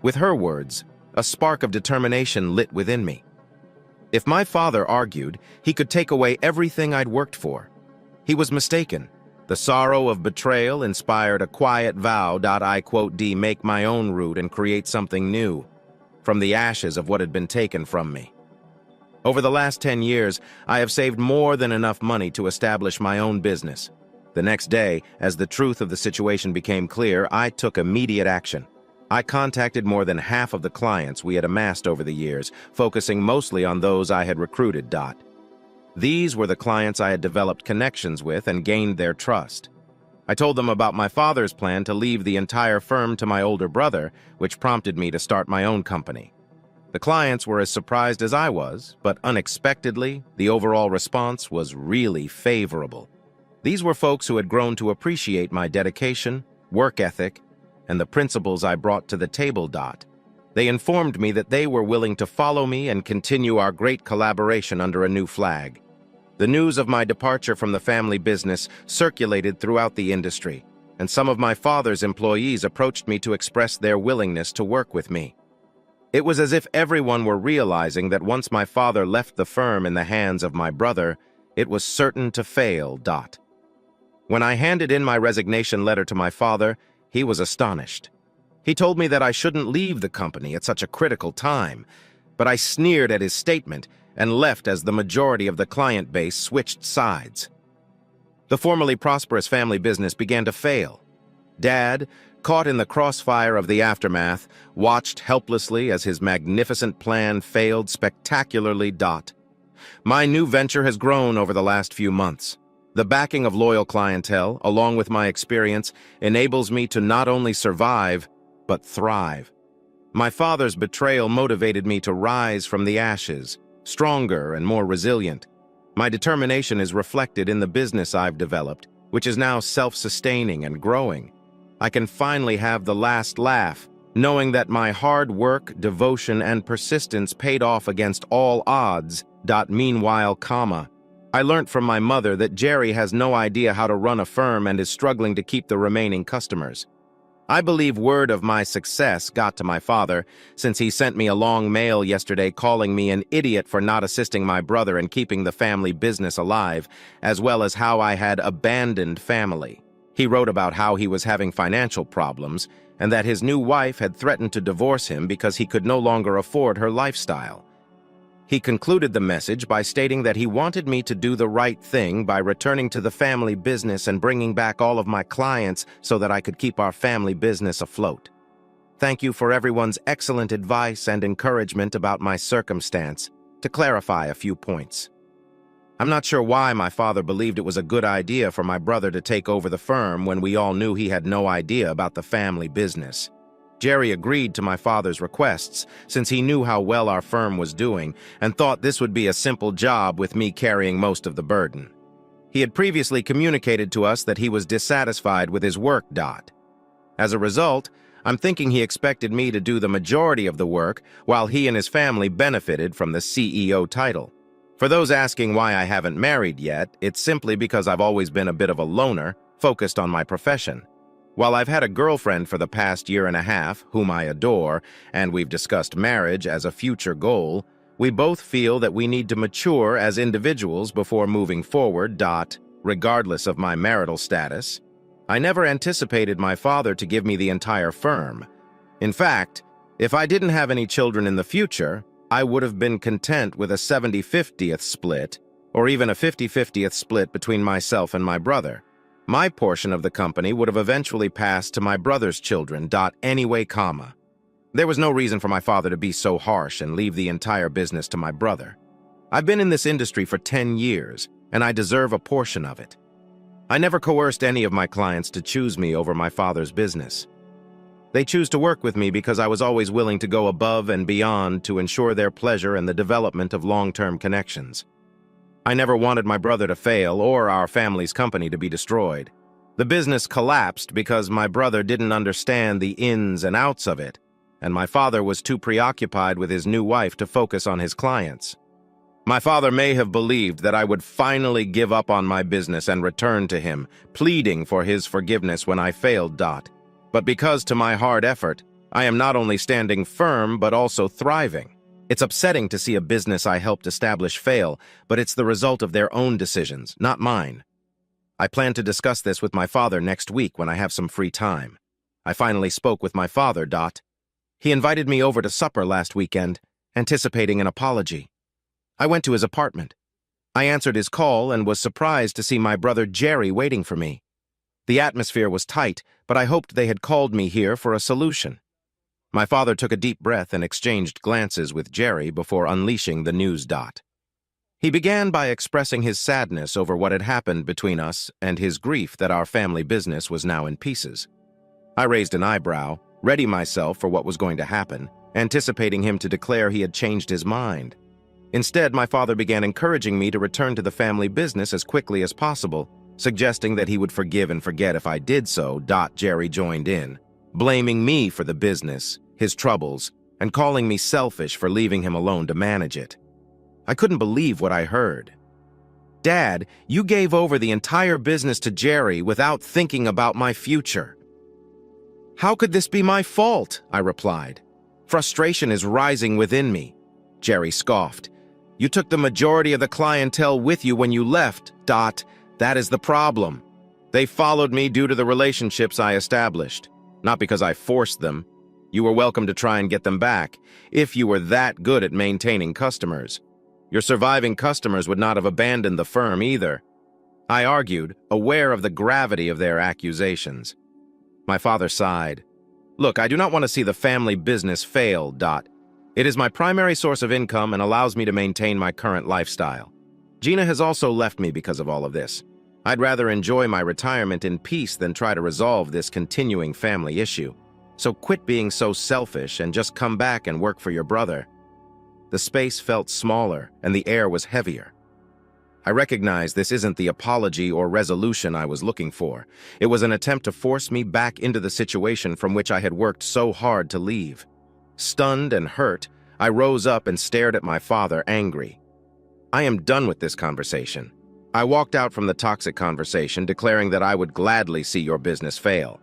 With her words, a spark of determination lit within me. If my father argued, he could take away everything I'd worked for. He was mistaken. The sorrow of betrayal inspired a quiet vow, I quote, "D, make my own route and create something new from the ashes of what had been taken from me." Over the last 10 years, I have saved more than enough money to establish my own business. The next day, as the truth of the situation became clear, I took immediate action. I contacted more than half of the clients we had amassed over the years, focusing mostly on those I had recruited. These were the clients I had developed connections with and gained their trust. I told them about my father's plan to leave the entire firm to my older brother, which prompted me to start my own company. The clients were as surprised as I was, but unexpectedly, the overall response was really favorable. These were folks who had grown to appreciate my dedication, work ethic, and the principles I brought to the table. They informed me that they were willing to follow me and continue our great collaboration under a new flag. The news of my departure from the family business circulated throughout the industry, and some of my father's employees approached me to express their willingness to work with me. It was as if everyone were realizing that once my father left the firm in the hands of my brother, it was certain to fail. When I handed in my resignation letter to my father, he was astonished. He told me that I shouldn't leave the company at such a critical time, but I sneered at his statement and left as the majority of the client base switched sides. The formerly prosperous family business began to fail. Dad, caught in the crossfire of the aftermath, watched helplessly as his magnificent plan failed spectacularly. My new venture has grown over the last few months. The backing of loyal clientele, along with my experience, enables me to not only survive, but thrive. My father's betrayal motivated me to rise from the ashes, stronger and more resilient. My determination is reflected in the business I've developed, which is now self-sustaining and growing. I can finally have the last laugh, knowing that my hard work, devotion, and persistence paid off against all odds. Meanwhile, I learned from my mother that Jerry has no idea how to run a firm and is struggling to keep the remaining customers. I believe word of my success got to my father, since he sent me a long mail yesterday calling me an idiot for not assisting my brother in keeping the family business alive, as well as how I had abandoned family. He wrote about how he was having financial problems and that his new wife had threatened to divorce him because he could no longer afford her lifestyle. He concluded the message by stating that he wanted me to do the right thing by returning to the family business and bringing back all of my clients so that I could keep our family business afloat. Thank you for everyone's excellent advice and encouragement about my circumstance. To clarify a few points. I'm not sure why my father believed it was a good idea for my brother to take over the firm when we all knew he had no idea about the family business. Jerry agreed to my father's requests since he knew how well our firm was doing and thought this would be a simple job with me carrying most of the burden. He had previously communicated to us that he was dissatisfied with his work. As a result, I'm thinking he expected me to do the majority of the work while he and his family benefited from the CEO title. For those asking why I haven't married yet, it's simply because I've always been a bit of a loner, focused on my profession. While I've had a girlfriend for the past year and a half, whom I adore, and we've discussed marriage as a future goal, we both feel that we need to mature as individuals before moving forward. Regardless of my marital status, I never anticipated my father to give me the entire firm. In fact, if I didn't have any children in the future, I would have been content with a 70-50th split, or even a 50-50th split between myself and my brother. My portion of the company would have eventually passed to my brother's children. Anyway, there was no reason for my father to be so harsh and leave the entire business to my brother. I've been in this industry for 10 years, and I deserve a portion of it. I never coerced any of my clients to choose me over my father's business. They choose to work with me because I was always willing to go above and beyond to ensure their pleasure and the development of long-term connections. I never wanted my brother to fail or our family's company to be destroyed. The business collapsed because my brother didn't understand the ins and outs of it, and my father was too preoccupied with his new wife to focus on his clients. My father may have believed that I would finally give up on my business and return to him, pleading for his forgiveness when I failed. But because to my hard effort, I am not only standing firm but also thriving. It's upsetting to see a business I helped establish fail, but it's the result of their own decisions, not mine. I plan to discuss this with my father next week when I have some free time. I finally spoke with my father. He invited me over to supper last weekend, anticipating an apology. I went to his apartment. I answered his call and was surprised to see my brother Jerry waiting for me. The atmosphere was tight, but I hoped they had called me here for a solution. My father took a deep breath and exchanged glances with Jerry before unleashing the news. He began by expressing his sadness over what had happened between us and his grief that our family business was now in pieces. I raised an eyebrow, ready myself for what was going to happen, anticipating him to declare he had changed his mind. Instead, my father began encouraging me to return to the family business as quickly as possible, suggesting that he would forgive and forget if I did so. Jerry joined in, blaming me for the business, his troubles, and calling me selfish for leaving him alone to manage it. I couldn't believe what I heard. "Dad, you gave over the entire business to Jerry without thinking about my future." "How could this be my fault?" I replied. Frustration is rising within me. Jerry scoffed. "You took the majority of the clientele with you when you left. That is the problem. They followed me due to the relationships I established, not because I forced them. You were welcome to try and get them back, if you were that good at maintaining customers. Your surviving customers would not have abandoned the firm either." I argued, aware of the gravity of their accusations. My father sighed. "Look, I do not want to see the family business fail. It is my primary source of income and allows me to maintain my current lifestyle. Gina has also left me because of all of this. I'd rather enjoy my retirement in peace than try to resolve this continuing family issue. So quit being so selfish and just come back and work for your brother." The space felt smaller and the air was heavier. I recognize this isn't the apology or resolution I was looking for. It was an attempt to force me back into the situation from which I had worked so hard to leave. Stunned and hurt, I rose up and stared at my father, angry. "I am done with this conversation." I walked out from the toxic conversation, declaring that I would gladly see your business fail.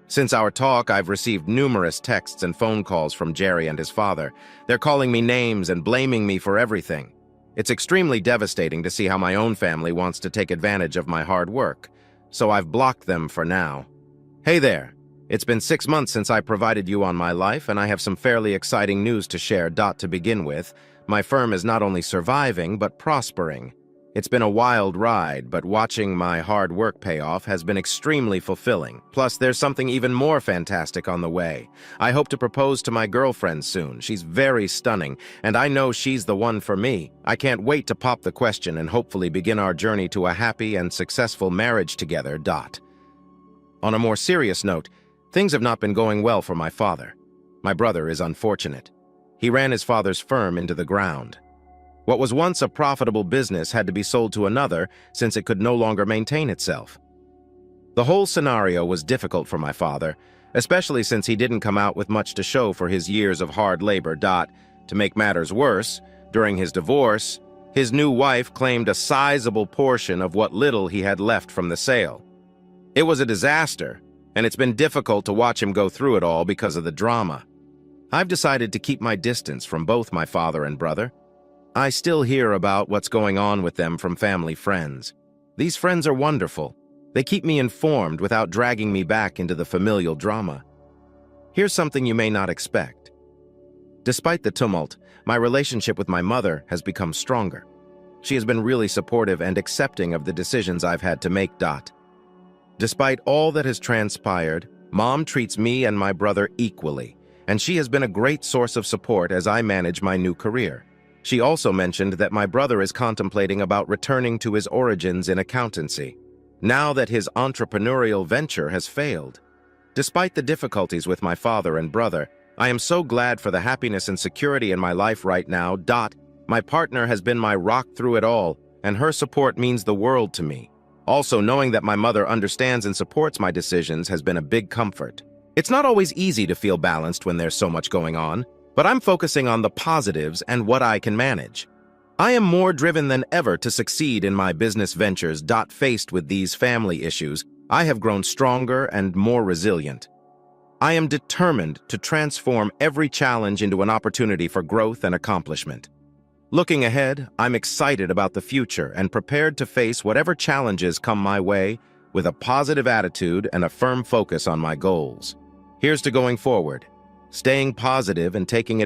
Since our talk, I've received numerous texts and phone calls from Jerry and his father. They're calling me names and blaming me for everything. It's extremely devastating to see how my own family wants to take advantage of my hard work, so I've blocked them for now. Hey there. It's been 6 months since I provided you on my life, and I have some fairly exciting news to share. To begin with, my firm is not only surviving, but prospering. It's been a wild ride, but watching my hard work pay off has been extremely fulfilling. Plus, there's something even more fantastic on the way. I hope to propose to my girlfriend soon. She's very stunning, and I know she's the one for me. I can't wait to pop the question and hopefully begin our journey to a happy and successful marriage together. On a more serious note, things have not been going well for my father. My brother is unfortunate. He ran his father's firm into the ground. What was once a profitable business had to be sold to another since it could no longer maintain itself. The whole scenario was difficult for my father, especially since he didn't come out with much to show for his years of hard labor. To make matters worse, during his divorce, his new wife claimed a sizable portion of what little he had left from the sale. It was a disaster, and it's been difficult to watch him go through it all because of the drama. I've decided to keep my distance from both my father and brother. I still hear about what's going on with them from family friends. These friends are wonderful. They keep me informed without dragging me back into the familial drama. Here's something you may not expect. Despite the tumult, my relationship with my mother has become stronger. She has been really supportive and accepting of the decisions I've had to make. Despite all that has transpired, Mom treats me and my brother equally, and she has been a great source of support as I manage my new career. She also mentioned that my brother is contemplating about returning to his origins in accountancy, now that his entrepreneurial venture has failed. Despite the difficulties with my father and brother, I am so glad for the happiness and security in my life right now. My partner has been my rock through it all, and her support means the world to me. Also, knowing that my mother understands and supports my decisions has been a big comfort. It's not always easy to feel balanced when there's so much going on, but I'm focusing on the positives and what I can manage. I am more driven than ever to succeed in my business ventures. Faced with these family issues, I have grown stronger and more resilient. I am determined to transform every challenge into an opportunity for growth and accomplishment. Looking ahead, I'm excited about the future and prepared to face whatever challenges come my way with a positive attitude and a firm focus on my goals. Here's to going forward, staying positive and taking it